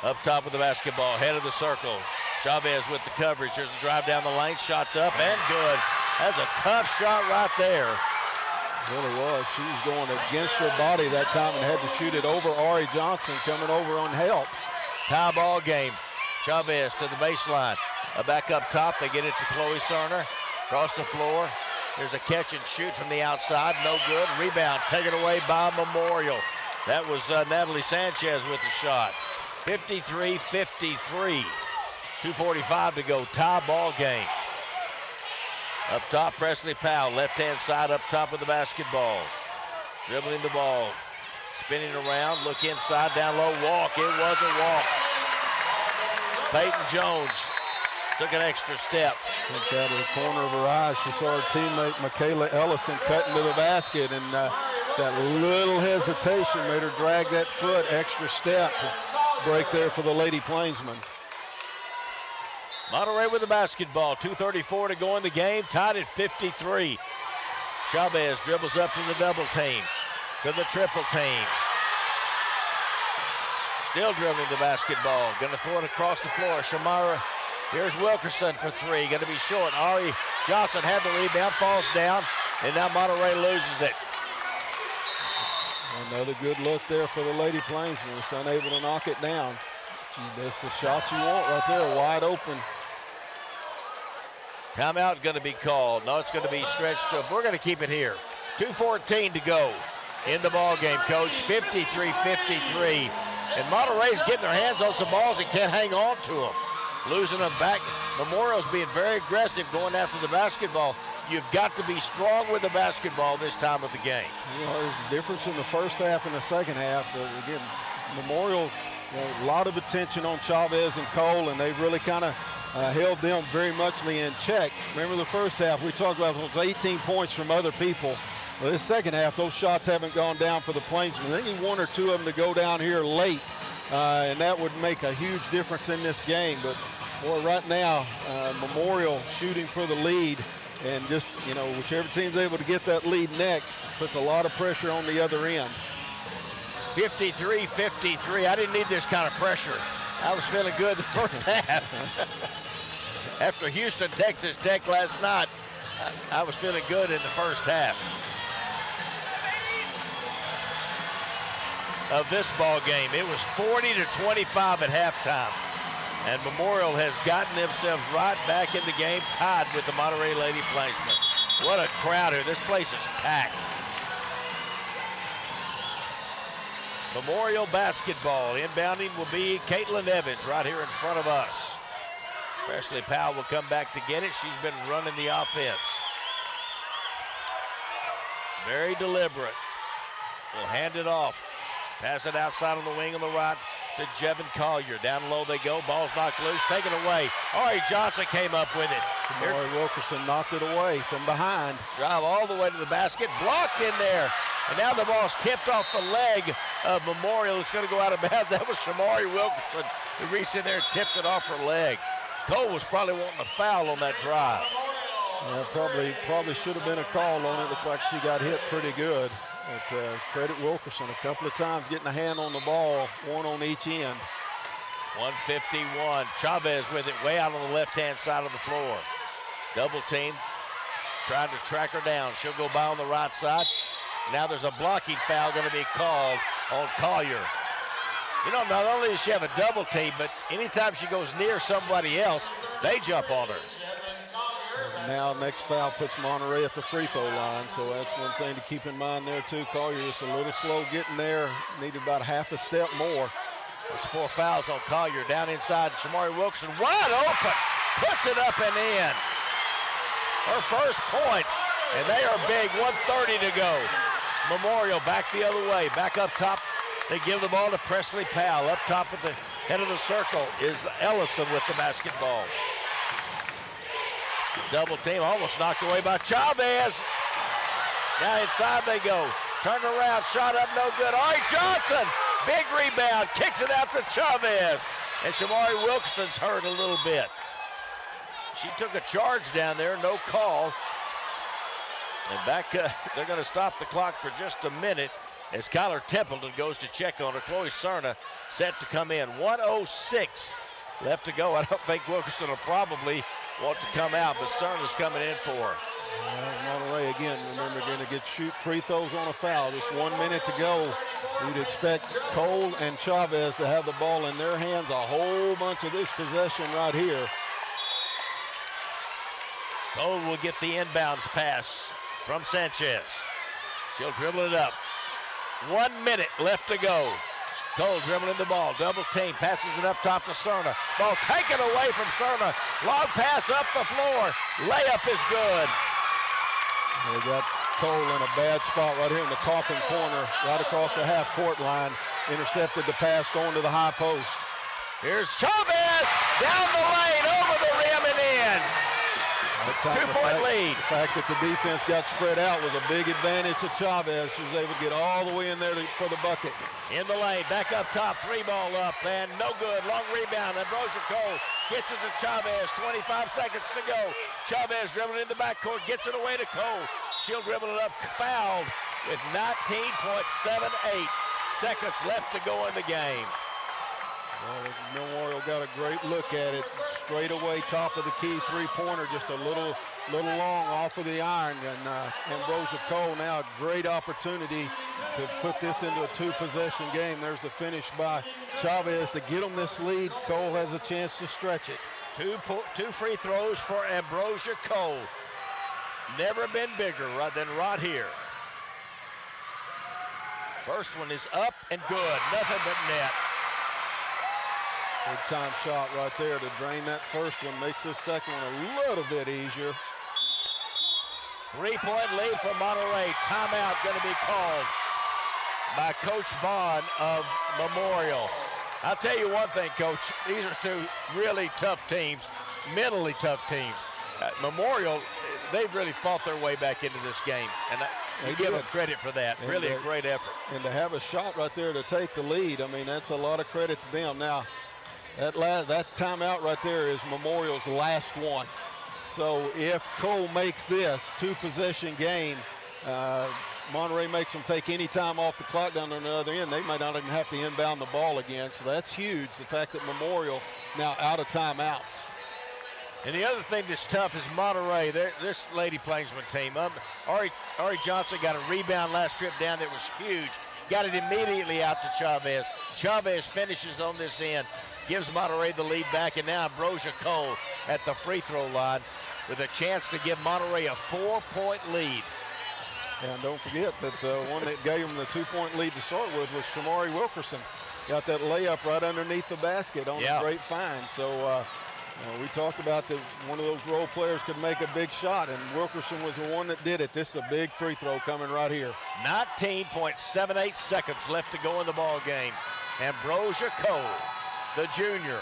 Up top with the basketball, head of the circle. Chavez with the coverage. There's a drive down the lane. Shots up and good. That's a tough shot right there. It really was. She was going against her body that time and had to shoot it over Ari Johnson coming over on help. Tie ball game. Chavez to the baseline. Back up top, they get it to Chloe Cerner. Across the floor. There's a catch and shoot from the outside. No good. Rebound taken away by Memorial. That was Natalie Sanchez with the shot. 53-53. 2:45 to go. Tie ball game. Up top, Presley Powell. Left-hand side up top with the basketball. Dribbling the ball. Spinning around. Look inside. Down low. Walk. It was a walk. Peyton Jones took an extra step. Looked out of the corner of her eye. She saw her teammate Michaela Ellison cutting to the basket, and that little hesitation made her drag that foot. Extra step. Break there for the Lady Plainsmen. Monterey with the basketball. 2:34 to go in the game. Tied at 53. Chavez dribbles up to the double team. To the triple team. Still dribbling the basketball. Going to throw it across the floor. Shamara. Here's Wilkerson for 3. Going to be short. Ari Johnson had the rebound. Falls down. And now Monterey loses it. Another good look there for the Lady Plainsmen. It's unable to knock it down. That's the shot you want right there. Wide open. Timeout going to be called. No, it's going to be stretched up. We're going to keep it here. 2:14 to go in the ball game, Coach. 53-53. And Monterey's getting their hands on some balls and can't hang on to them. Losing them back. Memorial's being very aggressive going after the basketball. You've got to be strong with the basketball this time of the game. You know, there's a difference in the first half and the second half. But again, Memorial, a lot of attention on Chavez and Cole, and they've really kind of held them very muchly in check. Remember the first half, we talked about those 18 points from other people. Well, this second half, those shots haven't gone down for the Plainsmen. They need 1 or 2 of them to go down here late, and that would make a huge difference in this game. But, boy, right now, Memorial shooting for the lead, and just, you know, whichever team's able to get that lead next puts a lot of pressure on the other end. 53-53. I didn't need this kind of pressure. I was feeling good the first half. After Houston, Texas Tech last night, I was feeling good in the first half of this ball game. It was 40-25 at halftime. And Memorial has gotten themselves right back in the game, tied with the Monterey Lady Plainsmen. What a crowd here. This place is packed. Memorial basketball. Inbounding will be Caitlin Evans right here in front of us. Presley Powell will come back to get it. She's been running the offense. Very deliberate. Will hand it off. Pass it outside on the wing on the right to Jevin Collier. Down low they go. Ball's knocked loose. Taken away. Ari Johnson came up with it. Ari Wilkerson knocked it away from behind. Drive all the way to the basket. Blocked in there. And now the ball's tipped off the leg of Memorial. It's going to go out of bounds. That was Shamari Wilkerson who reached in there and tipped it off her leg. Cole was probably wanting a foul on that drive. Probably should have been a call on it. Looked like she got hit pretty good. But credit Wilkerson a couple of times getting a hand on the ball, 1 on each end. 151. Chavez with it way out on the left-hand side of the floor. Double team, trying to track her down. She'll go by on the right side. Now there's a blocking foul going to be called on Collier. You know, not only does she have a double team, but anytime she goes near somebody else, they jump on her. Now next foul puts Monterey at the free throw line, so that's one thing to keep in mind there too. Collier is a little slow getting there, needed about half a step more. There's 4 fouls on Collier. Down inside, Shamari Wilkerson wide open, puts it up and in. Her first points, and they are big, 1:30 to go. Memorial back the other way, back up top. They give the ball to Presley Powell. Up top at the head of the circle is Ellison with the basketball. Double team almost knocked away by Chavez. Now inside they go. Turned around, shot up, no good. Ari Johnson, big rebound, kicks it out to Chavez. And Shamari Wilkerson's hurt a little bit. She took a charge down there, no call. And back, they're going to stop the clock for just a minute as Kyler Templeton goes to check on her. Chloe Cerna set to come in. 1:06 left to go. I don't think Wilkerson will probably want to come out, but Cerna's coming in for her. Monterey again, remember, going to get shoot free throws on a foul. Just 1 minute to go. You'd expect Cole and Chavez to have the ball in their hands a whole bunch of this possession right here. Cole will get the inbounds pass from Sanchez. She'll dribble it up. 1 minute left to go. Cole dribbling the ball, double team, passes it up top to Cerna. Ball taken away from Cerna. Long pass up the floor. Layup is good. They got Cole in a bad spot right here in the coffin corner, right across the half-court line. Intercepted the pass going to the high post. Here's Chavez down the lane, over the rim and in. 2-point lead. The fact that the defense got spread out was a big advantage to Chavez. She was able to get all the way in there for the bucket. In the lane, back up top, 3 ball up, and no good. Long rebound. Ambrosia Cole gets it to Chavez. 25 seconds to go. Chavez dribbling in the backcourt, gets it away to Cole. She'll dribble it up, fouled with 19.78 seconds left to go in the game. Well, Memorial got a great look at it. Straight away, top of the key, 3-pointer, just a little long off of the iron. And Ambrosia Cole now a great opportunity to put this into a 2-possession game. There's the finish by Chavez to get them this lead. Cole has a chance to stretch it. Two free throws for Ambrosia Cole. Never been bigger than right here. First one is up and good. Nothing but net. Big time shot right there to drain that first one. Makes this second one a little bit easier. 3-point lead for Monterey. Timeout going to be called by Coach Vaughn of Memorial. I'll tell you one thing, Coach. These are 2 really tough teams, mentally tough teams. Memorial, they've really fought their way back into this game, and we give them credit for that. And really a great effort. And to have a shot right there to take the lead, I mean, that's a lot of credit to them. Now, that timeout right there is Memorial's last one. So if Cole makes this 2-possession game, Monterey makes them take any time off the clock down on the other end, they might not even have to inbound the ball again. So that's huge, the fact that Memorial now out of timeouts. And the other thing that's tough is Monterey. This Lady Plainsman team. Ari Johnson got a rebound last trip down that was huge. Got it immediately out to Chavez. Chavez finishes on this end. Gives Monterey the lead back, and now Ambrosia Cole at the free throw line with a chance to give Monterey a 4-point lead. And don't forget that one that gave them the 2-point lead to start with was Shamari Wilkerson. Got that layup right underneath the basket on a great find. So we talked about that one of those role players could make a big shot, and Wilkerson was the one that did it. This is a big free throw coming right here. 19.78 seconds left to go in the ball game. Ambrosia Cole, the junior,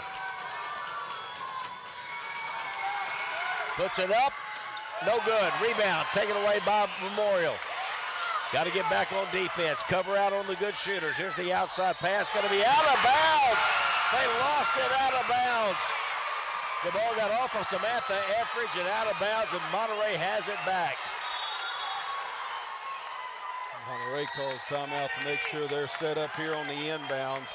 puts it up, no good. Rebound taken away by Memorial. Got to get back on defense, cover out on the good shooters. Here's the outside pass, going to be out of bounds. They lost it out of bounds. The ball got off of Samantha Etheridge and out of bounds, and Monterey has it back. Monterey calls timeout to make sure they're set up here on the inbounds.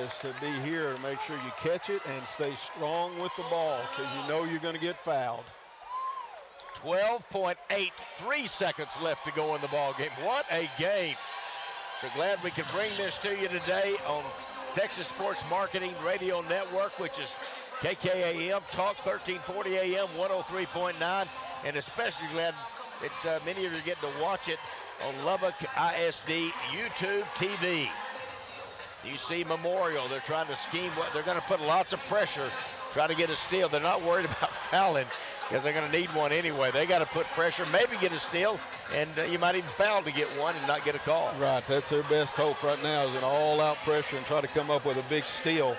is to be here to make sure you catch it and stay strong with the ball because you know you're going to get fouled. 12.83 seconds left to go in the ball game. What a game. So glad we could bring this to you today on Texas Sports Marketing Radio Network, which is KKAM, Talk 1340 AM, 103.9, and especially glad that many of you are getting to watch it on Lubbock ISD YouTube TV. You see Memorial, they're trying to scheme, they're going to put lots of pressure, try to get a steal. They're not worried about fouling because they're going to need one anyway. They got to put pressure, maybe get a steal, and you might even foul to get one and not get a call. Right, that's their best hope right now is an all-out pressure and try to come up with a big steal.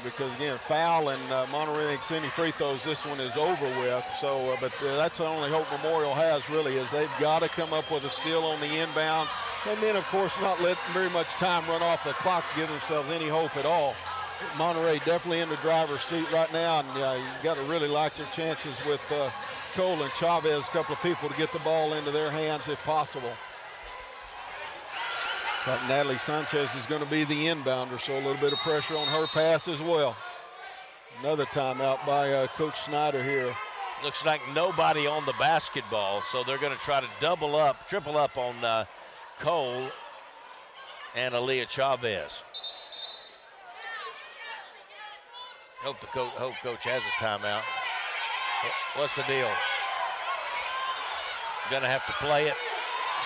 Because again, foul and Monterey makes any free throws, this one is over with. So, but that's the only hope Memorial has really is they've got to come up with a steal on the inbound, and then of course not let very much time run off the clock to give themselves any hope at all. Monterey definitely in the driver's seat right now, and you got to really like their chances with Cole and Chavez, a couple of people to get the ball into their hands if possible. But Natalie Sanchez is going to be the inbounder, so a little bit of pressure on her pass as well. Another timeout by Coach Snyder here. Looks like nobody on the basketball, so they're going to try to triple up on Cole and Aaliyah Chavez. Hope coach has a timeout. What's the deal? Going to have to play it.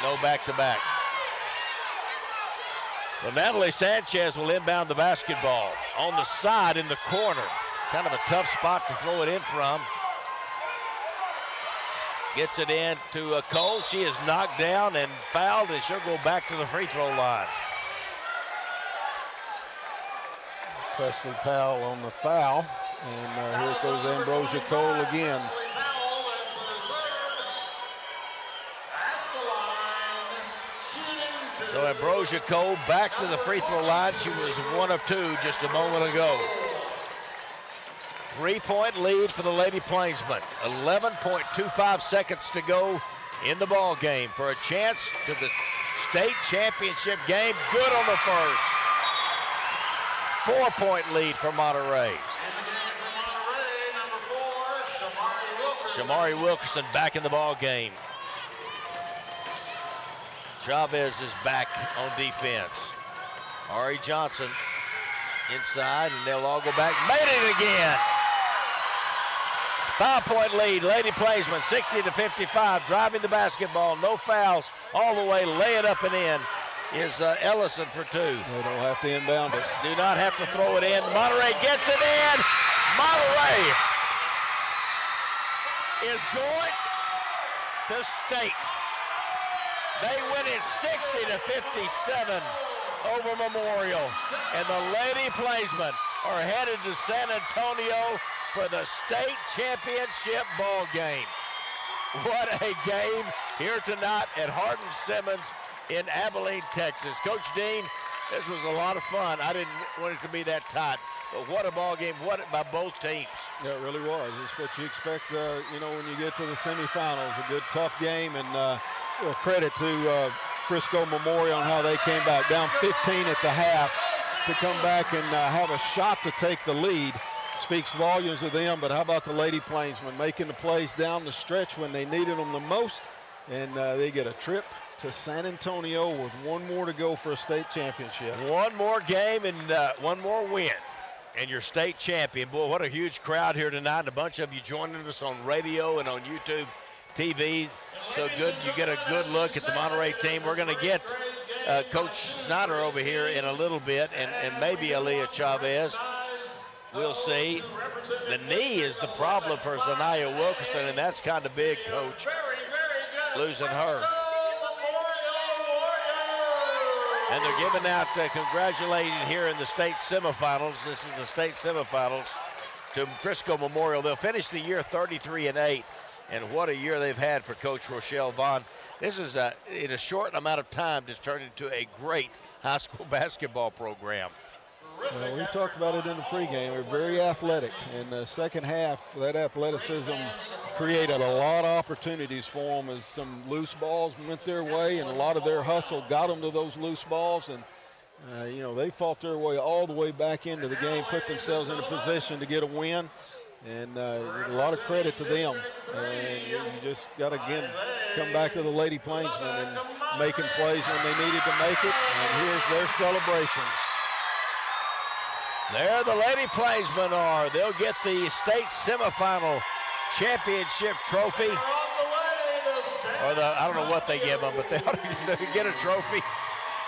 No back-to-back. Well, Natalie Sanchez will inbound the basketball on the side in the corner. Kind of a tough spot to throw it in from. Gets it in to Cole. She is knocked down and fouled, and she'll go back to the free throw line. Presley Powell on the foul, and here goes Ambrosia Cole again. So Ambrosia Cole back to the free throw line. She was 1 of 2 just a moment ago. 3-point lead for the Lady Plainsmen. 11.25 seconds to go in the ball game for a chance to the state championship game. Good on the first. 4-point lead for Monterey. In the game for Monterey, number 4, Shamari Wilkerson. Shamari Wilkerson back in the ball game. Chavez is back on defense. Ari Johnson inside, and they'll all go back. Made it again. 5-point lead. Lady Plainsmen 60-55, driving the basketball. No fouls all the way. Lay it up and in is Ellison for 2. They don't have to inbound it. Do not have to throw it in. Monterey gets it in. Monterey is going to state. They win it 60-57 over Memorial. And the Lady Plainsmen are headed to San Antonio for the state championship ball game. What a game here tonight at Hardin-Simmons in Abilene, Texas. Coach Dean, this was a lot of fun. I didn't want it to be that tight, but what a ball game, by both teams. Yeah, it really was. It's what you expect, when you get to the semifinals. A good, tough game, and credit to Frisco Memorial on how they came back. Down 15 at the half to come back and have a shot to take the lead. Speaks volumes of them, but how about the Lady Plainsmen making the plays down the stretch when they needed them the most, and they get a trip to San Antonio with one more to go for a state championship. One more game and one more win, and you're state champion. Boy, what a huge crowd here tonight. A bunch of you joining us on radio and on YouTube TV. So good, you get a good look at the Monterey team. We're going to get Coach Snyder over here in a little bit, and maybe Aaliyah Chavez. We'll see. The knee is the problem for Zanaya Wilkerson, and that's kind of big, Coach, losing her. And they're giving out congratulating here in the state semifinals. This is the state semifinals to Frisco Memorial. They'll finish the year 33-8, and what a year they've had for Coach Rochelle Vaughn. This is, in a short amount of time, just turned into a great high school basketball program. Well, we talked about it in the pregame. They're very athletic. In the second half, that athleticism created a lot of opportunities for them as some loose balls went their way, and a lot of their hustle got them to those loose balls. And They fought their way all the way back into the game, put themselves in a position to get a win, and a lot of credit to them. And you just got to, again, come back to the Lady Plainsmen and making plays when they needed to make it, and here's their celebration. There the Lady Plainsmen are. They'll get the state semifinal championship trophy. Or I don't know what they give them, but they ought to get a trophy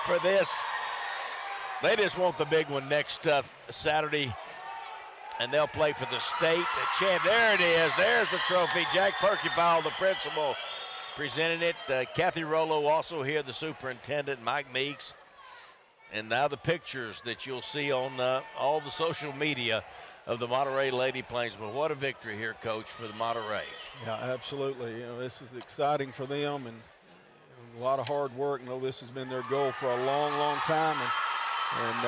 for this. They just want the big one next Saturday, and they'll play for the state champ. There it is. There's the trophy. Jack Perkypile, the principal, presenting it. Kathy Rollo also here, the superintendent, Mike Meeks. And now the pictures that you'll see on all the social media of the Monterey Lady Plainsmen. What a victory here, Coach, for the Monterey. Yeah, absolutely. This is exciting for them, and a lot of hard work. This has been their goal for a long, long time, and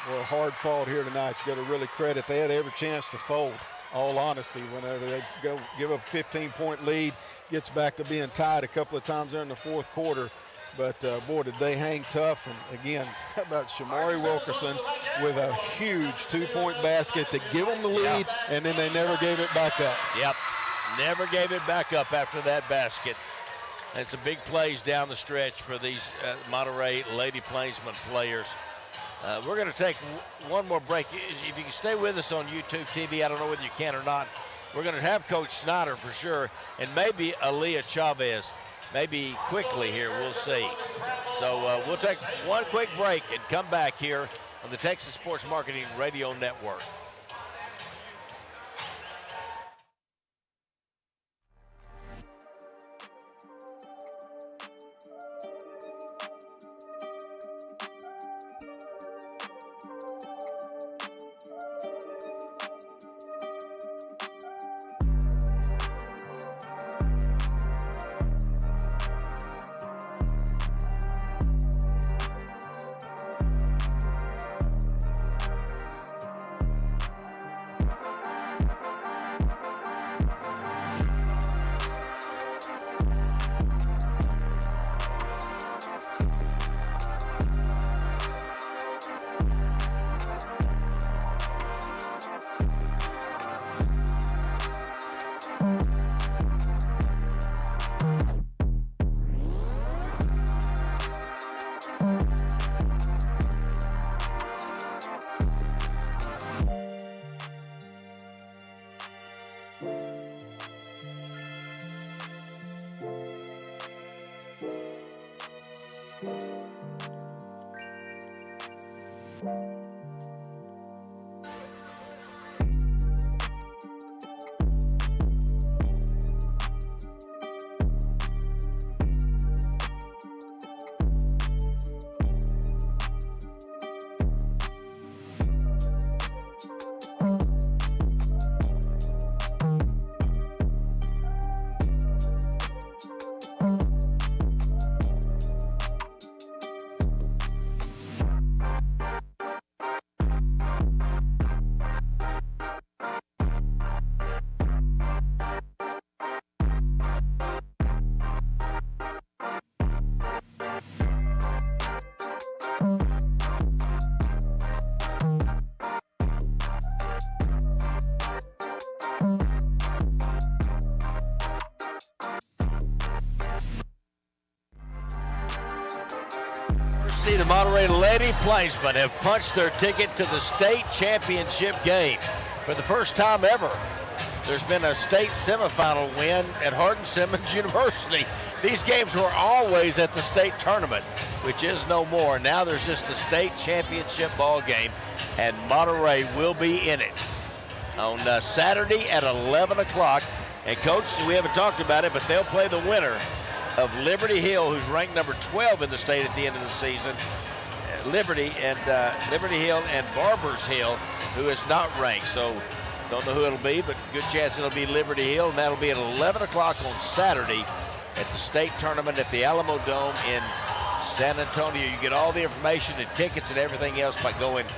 well, hard fought here tonight. You got to really credit. They had every chance to fold, all honesty. Whenever they go give up a 15-point lead, gets back to being tied a couple of times there in the fourth quarter. But, boy, did they hang tough. And, again, how about Shamari Wilkerson with a huge two-point basket to give them the lead, and then they never gave it back up. Yep, never gave it back up after that basket. And some big plays down the stretch for these Monterey Lady Plainsmen players. We're going to take one more break. If you can stay with us on YouTube TV, I don't know whether you can or not. We're going to have Coach Snyder for sure, and maybe Aaliyah Chavez. Maybe quickly here, we'll see. So we'll take one quick break and come back here on the Texas Sports Marketing Radio Network. The Monterey Lady Plainsmen have punched their ticket to the state championship game. For the first time ever, there's been a state semifinal win at Hardin-Simmons University. These games were always at the state tournament, which is no more. Now there's just the state championship ball game, and Monterey will be in it on Saturday at 11 o'clock. And, Coach, we haven't talked about it, but they'll play the winner of Liberty Hill, who's ranked number 12 in the state at the end of the season. Liberty Hill and Barbers Hill, who is not ranked. So don't know who it'll be, but good chance it'll be Liberty Hill, and that'll be at 11 o'clock on Saturday at the state tournament at the Alamo Dome in San Antonio. You get all the information and tickets and everything else by going to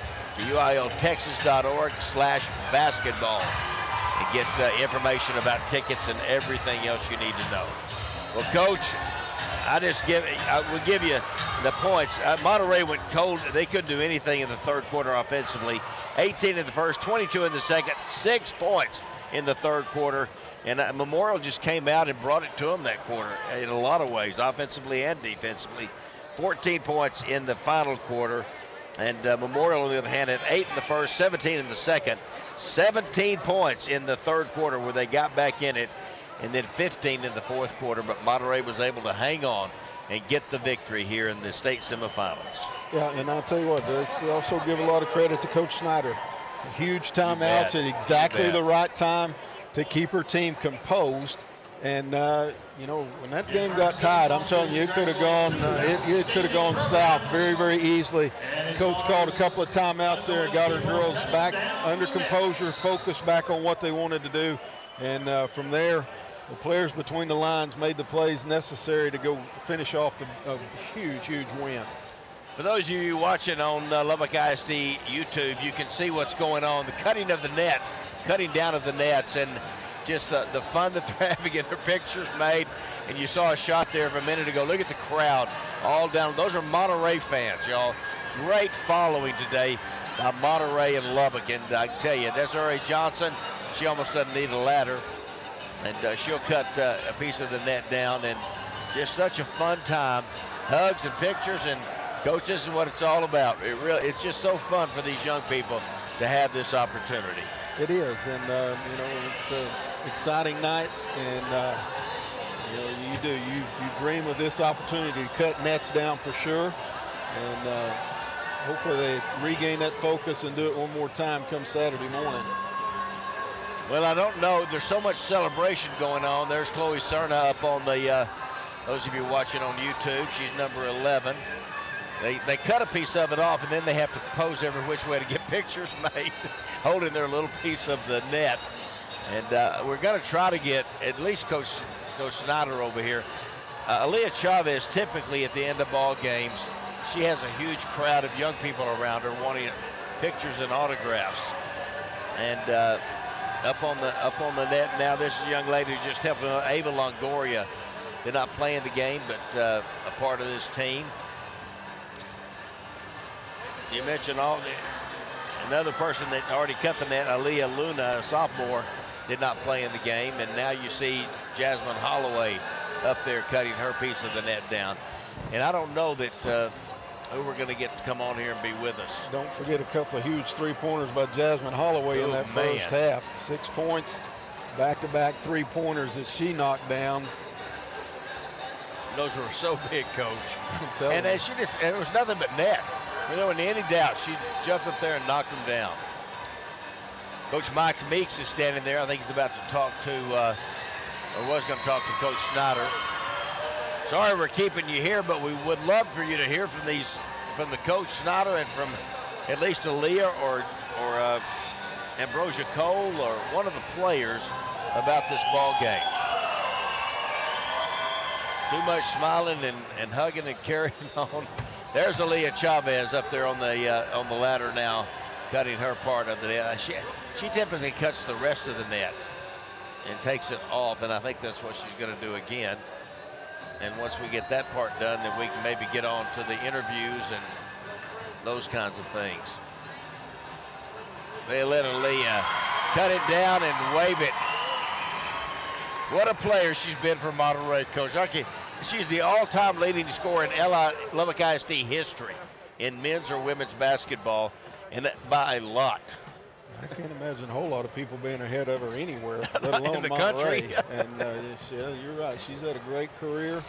uiltexas.org/basketball and get information about tickets and everything else you need to know. Well, Coach, I will give you the points. Monterey went cold. They couldn't do anything in the third quarter offensively. 18 in the first, 22 in the second, 6 points in the third quarter. And Memorial just came out and brought it to them that quarter in a lot of ways, offensively and defensively. 14 points in the final quarter. And Memorial, on the other hand, had 8 in the first, 17 in the second, 17 points in the third quarter where they got back in it, and then 15 in the fourth quarter. But Monterey was able to hang on and get the victory here in the state semifinals. Yeah, and I'll tell you what, they also give a lot of credit to Coach Snyder. Huge timeouts at exactly the right time to keep her team composed. And you know, when that game got tied, I'm telling you, it could have gone. It could have gone south very, very easily. Coach called a couple of timeouts there, got her girls back under composure, focused back on what they wanted to do, and from there, the players between the lines made the plays necessary to go finish off a huge, huge win. For those of you watching on Lubbock ISD YouTube, you can see what's going on. The cutting of the net, cutting down of the nets, and just the fun that they're having, getting their pictures made. And you saw a shot there of a minute ago. Look at the crowd all down. Those are Monterey fans, y'all. Great following today by Monterey and Lubbock. And I can tell you, Desiree Johnson, she almost doesn't need a ladder. And she'll cut a piece of the net down. And just such a fun time. Hugs and pictures. And Coach, this is what it's all about. It's just so fun for these young people to have this opportunity. It is, and you know, it's an exciting night, and you know, you dream of this opportunity to cut nets down for sure, and hopefully they regain that focus and do it one more time come Saturday morning. Well, I don't know. There's so much celebration going on. There's Chloe Cerna up on the. Those of you watching on YouTube, she's number 11. They cut a piece of it off, and then they have to pose every which way to get pictures made, holding their little piece of the net. And we're going to try to get at least Coach Snyder over here. Aaliyah Chavez, typically at the end of ball games, she has a huge crowd of young people around her wanting pictures and autographs. And up on the net now, this is a young lady who just helped Ava Longoria. They're not playing the game, but a part of this team. You mentioned another person that already cut the net, Aaliyah Luna, a sophomore, did not play in the game. And now you see Jasmine Holloway up there cutting her piece of the net down. And I don't know that who we're going to get to come on here and be with us. Don't forget a couple of huge three-pointers by Jasmine Holloway in that first half. 6 points, back-to-back three-pointers that she knocked down. Those were so big, Coach. And then it was nothing but net. You know, in any doubt, she jumped up there and knocked them down. Coach Mike Meeks is standing there. I think he's about to talk to, or was going to talk to Coach Snyder. Sorry we're keeping you here, but we would love for you to hear from the Coach Snyder and from at least Aaliyah or Ambrosia Cole or one of the players about this ball game. Too much smiling and hugging and carrying on. There's Aaliyah Chavez up there on the ladder now, cutting her part of the net. She typically cuts the rest of the net and takes it off, and I think that's what she's going to do again. And once we get that part done, then we can maybe get on to the interviews and those kinds of things. They let Aaliyah cut it down and wave it. What a player she's been for Monterey, Coach. Okay, she's the all-time leading scorer in Lubbock ISD history in men's or women's basketball, and by a lot. I can't imagine a whole lot of people being ahead of her anywhere, let alone in the Monterey. country. And you're right. She's had a great career,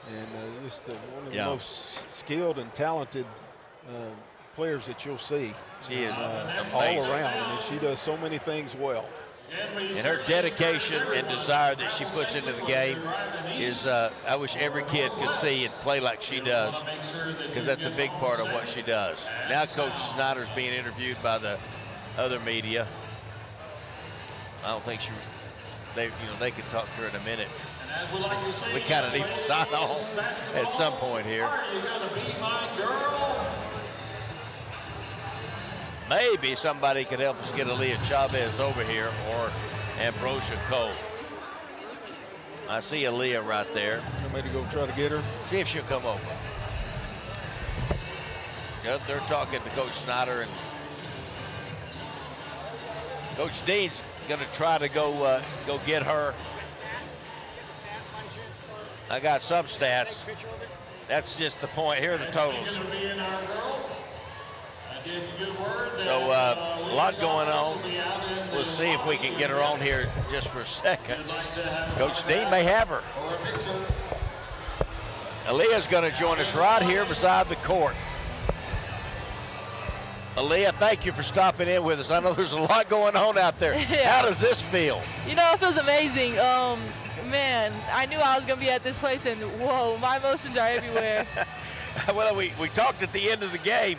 and just one of the most skilled and talented players that you'll see. She is all around. I mean, she does so many things well. And her dedication and desire that she puts into the game is, I wish every kid could see and play like she does, because that's a big part of what she does. Now Coach Snyder's being interviewed by the other media. I don't think they could talk to her in a minute. We kind of need to sign off at some point here. Are you gonna be my girl? Maybe somebody could help us get Aaliyah Chavez over here or Ambrosia Cole. I see Aaliyah right there. me to go try to get her? See if she'll come over. Yep, they're talking to Coach Snyder, and Coach Dean's going to try to go get her. I got some stats. That's just the point. Here are the totals. So a lot going on. We'll see if we can get her on here just for a second. Coach Dean may have her. Aaliyah's going to join us right here beside the court. Aaliyah, thank you for stopping in with us. I know there's a lot going on out there. Yeah. How does this feel? You know, it feels amazing. Man, I knew I was going to be at this place, and whoa, my emotions are everywhere. Well, we talked at the end of the game.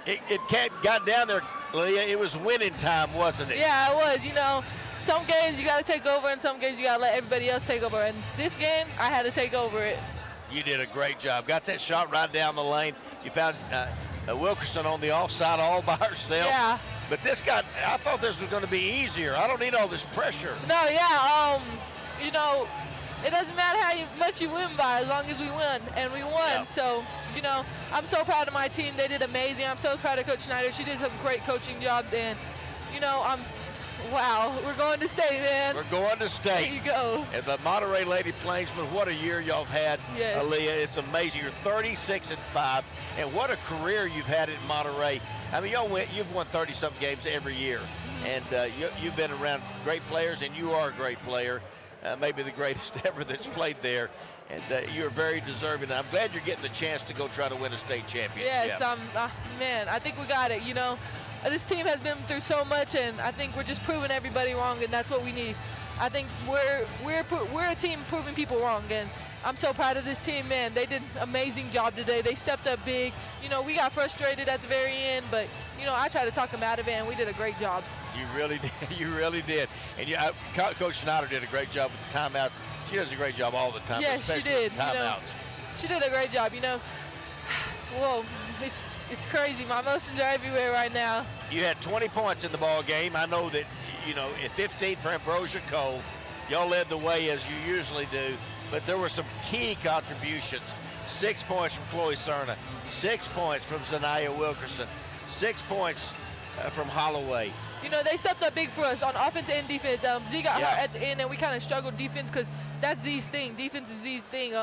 It got down there, Aaliyah. It was winning time, wasn't it? Yeah, it was. You know, some games you got to take over, and some games you got to let everybody else take over. And this game, I had to take over it. You did a great job. Got that shot right down the lane. You found Wilkerson on the offside all by herself. Yeah. But I thought this was going to be easier. I don't need all this pressure. No, yeah. You know, it doesn't matter how much you win by as long as we win, and we won. Yeah. So, you know, I'm so proud of my team. They did amazing. I'm so proud of Coach Snyder. She did some great coaching jobs, and, you know, wow, we're going to state, man. We're going to state. There you go. And the Monterey Lady Plainsmen, what a year y'all have had, Yes. Aaliyah. It's amazing. You're 36-5, and what a career you've had in Monterey. I mean, you've won 30-something games every year, and you've been around great players, and you are a great player, maybe the greatest ever that's played there. And you're very deserving. I'm glad you're getting the chance to go try to win a state championship. Yes, man, I think we got it, you know. This team has been through so much, and I think we're just proving everybody wrong, and that's what we need. I think we're a team proving people wrong, and I'm so proud of this team, man. They did an amazing job today. They stepped up big. You know, we got frustrated at the very end, but, you know, I tried to talk them out of it, and we did a great job. You really did. You really did. And Coach Snyder did a great job with the timeouts. She does a great job all the time, Yes, especially she did. with the timeouts. You know, she did a great job, you know. Whoa, it's crazy. My emotions are everywhere right now. You had 20 points in the ball game. I know that, you know, at 15 for Ambrosia Cole, y'all led the way as you usually do, but there were some key contributions. 6 points from Chloe Cerna, 6 points from Zanaya Wilkerson, 6 points from Holloway. You know, they stepped up big for us on offense and defense. Z got hurt at the end, and we kind of struggled defense because that's Z's thing. Defense is Z's thing.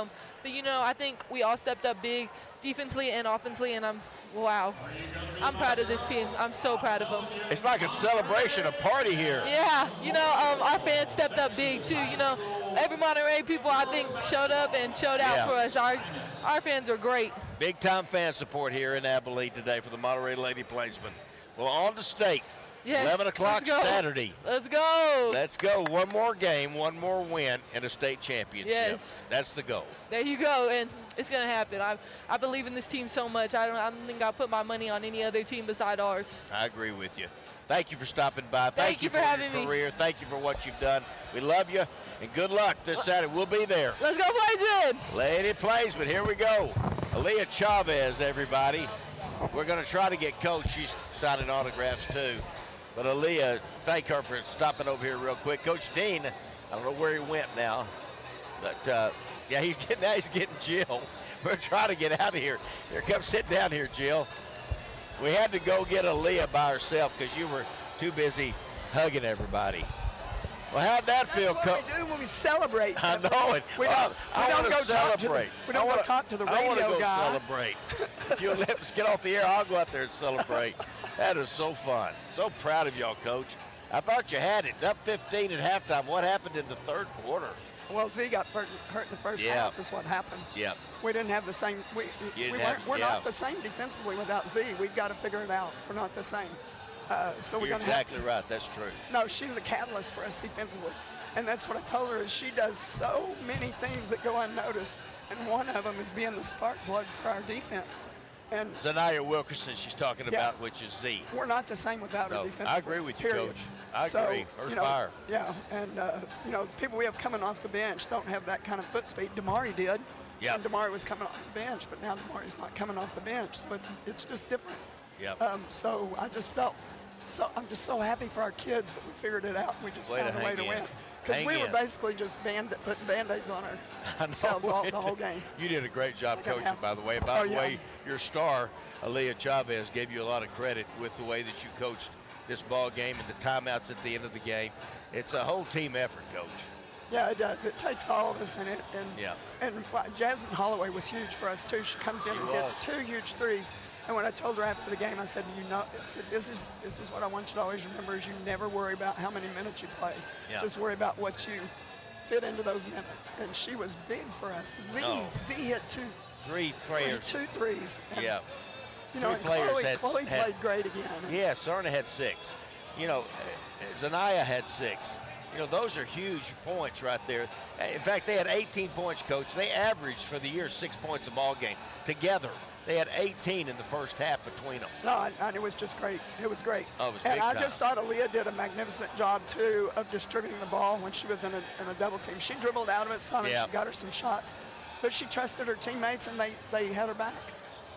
But, you know, I think we all stepped up big defensively and offensively, and I'm proud of this team. I'm so proud of them. It's like a celebration, a party here. Yeah, you know, our fans stepped up big too. You know, every Monterey people I think showed up and showed out for us. Our fans are great. Big time fan support here in Abilene today for the Monterey Lady Plainsmen. Well, on to state. Yes, 11 o'clock Saturday. Let's go. Let's go. One more game, one more win, and a state championship. Yes. That's the goal. There you go, and it's going to happen. I believe in this team so much. I don't think I'll put my money on any other team beside ours. I agree with you. Thank you for stopping by. Thank you for having your me. career. Thank you for what you've done. We love you, and good luck this Saturday. We'll be there. Let's go, Plainsmen. Lady Plainsmen, here we go. Aaliyah Chavez, everybody. We're going to try to get Coach. She's signing autographs, too. But Aaliyah, thank her for stopping over here real quick. Coach Dean, I don't know where he went now. But, yeah, he's getting Jill. We're trying to get out of here. Here, come sit down here, Jill. We had to go get Aaliyah by herself because you were too busy hugging everybody. Well, how'd that feel, Coach? We do when we celebrate. I know it. We don't go celebrate. talk to the radio I want to go guy. celebrate. If you'll let us get off the air, I'll go out there and celebrate. That is so fun. So proud of y'all, Coach. I thought you had it. Up 15 at halftime. What happened in the third quarter? Well, Z got hurt in the first half is what happened. Yeah. We didn't have the same. We're not the same defensively without Z. We've got to figure it out. We're not the same. So we're You're going to exactly right. That's true. No, she's a catalyst for us defensively. And that's what I told her is she does so many things that go unnoticed. And one of them is being the spark plug for our defense. And Zanaya Wilkerson she's talking about, which is Z. We're not the same without her defensively. I agree with you, period. Coach. I agree. Her fire. Yeah, and, you know, people we have coming off the bench don't have that kind of foot speed. Damari did. Yeah. And Damari was coming off the bench, but now Damari's not coming off the bench. So it's just different. Yeah. So I just felt, I'm just so happy for our kids that we figured it out. We just found a way to win. Because we were in. basically just putting Band-Aids on ourselves the whole game. You did a great job Second coaching, half. by the way. By the yeah. way, your star, Aaliyah Chavez, gave you a lot of credit with the way that you coached this ball game and the timeouts at the end of the game. It's a whole team effort, Coach. Yeah, it does. It takes all of us in it. Yeah. And Jasmine Holloway was huge for us too. She comes in and hits 2 huge threes. And when I told her after the game, I said, I said, this is what I want you to always remember: is you never worry about how many minutes you play. Yeah. Just worry about what you fit into those minutes. And she was big for us. Z hit 3 players. 2 threes. And, Yeah. You know, and Chloe played great again. Yeah, Serna had 6. You know, Zanaya had 6. You know, those are huge points right there. In fact, they had 18 points, Coach. They averaged for the year 6 points a ball game. Together, they had 18 in the first half between them. No, and it was just great. It was great. Oh, it was and big I time. just thought Aaliyah did a magnificent job, too, of distributing the ball when she was in a double team. She dribbled out of it some, and she got her some shots. But she trusted her teammates, and they had her back.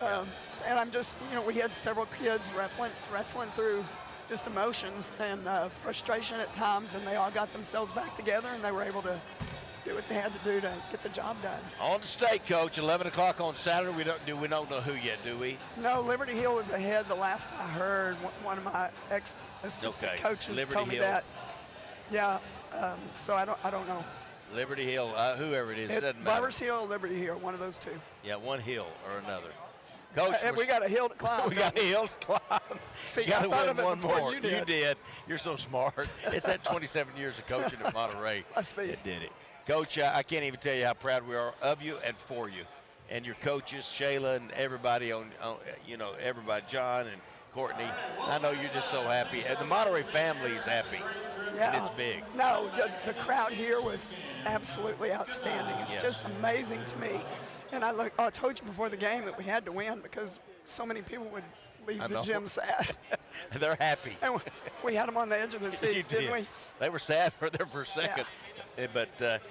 And I'm just, we had several kids wrestling through just emotions and frustration at times, and they all got themselves back together, and they were able to do what they had to do to get the job done. On the state, Coach, 11 o'clock on Saturday. We don't know who yet, do we? No, Liberty Hill was ahead the last I heard. One of my ex-assistant coaches told me that. Yeah, so I don't know. Liberty Hill, whoever it is, it doesn't matter. Barbers Hill, Liberty Hill, one of those two. Yeah, one hill or another. Coach, we got a hill to climb. We got a hill to climb. See, you got to win one more. You did. You're so smart. It's that 27 years of coaching at Monterey. Must be. It did it. Coach, I can't even tell you how proud we are of you and for you. And your coaches, Shayla and everybody everybody, John and Courtney. I know you're just so happy. And the Monterey family is happy. Yeah. And it's big. No, the crowd here was absolutely outstanding. It's just amazing to me. And I told you before the game that we had to win because so many people would leave the gym sad. They're happy. And we had them on the edge of their seats, didn't we? They were sad for a second. Yeah. But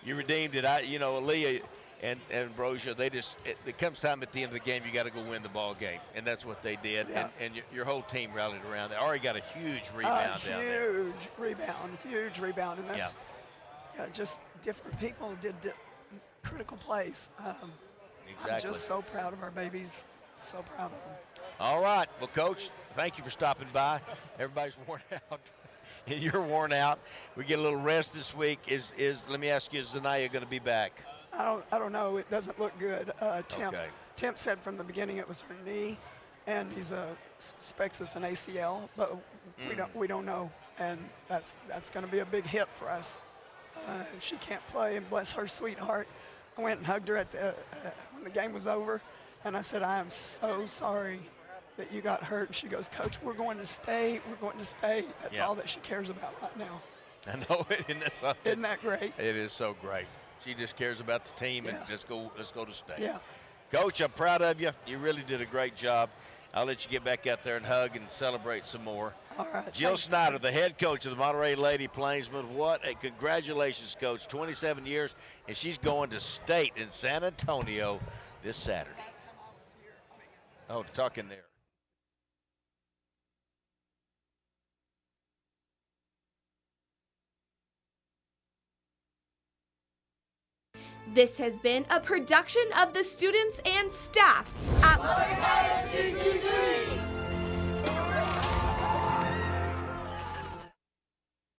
you redeemed it. Aaliyah and Ambrosia, it comes time at the end of the game, you got to go win the ball game. And that's what they did. Yeah. And your whole team rallied around. They already got a huge rebound down there. Huge rebound. And that's just different people did critical plays. Exactly. I'm just so proud of our babies. So proud of them. All right. Well, Coach, thank you for stopping by. Everybody's worn out. And you're worn out. We get a little rest this week. Let me ask you, is Zanaya going to be back? I don't know. It doesn't look good. Temp said from the beginning it was her knee, and he's suspects it's an ACL, but we don't know, and that's going to be a big hit for us. She can't play, and bless her sweetheart. I went and hugged her when the game was over, and I said, I am so sorry that you got hurt. And she goes, Coach, we're going to stay. We're going to stay. That's all that she cares about right now. I know it. Isn't that great? It is so great. She just cares about the team, and let's go to state. Yeah. Coach, I'm proud of you. You really did a great job. I'll let you get back out there and hug and celebrate some more. All right. Jill Snyder, the head coach of the Monterey Lady Plainsmen. What a congratulations, Coach. 27 years, and she's going to state in San Antonio this Saturday. Oh, talking there. This has been a production of the students and staff at Lubbock ISD TV.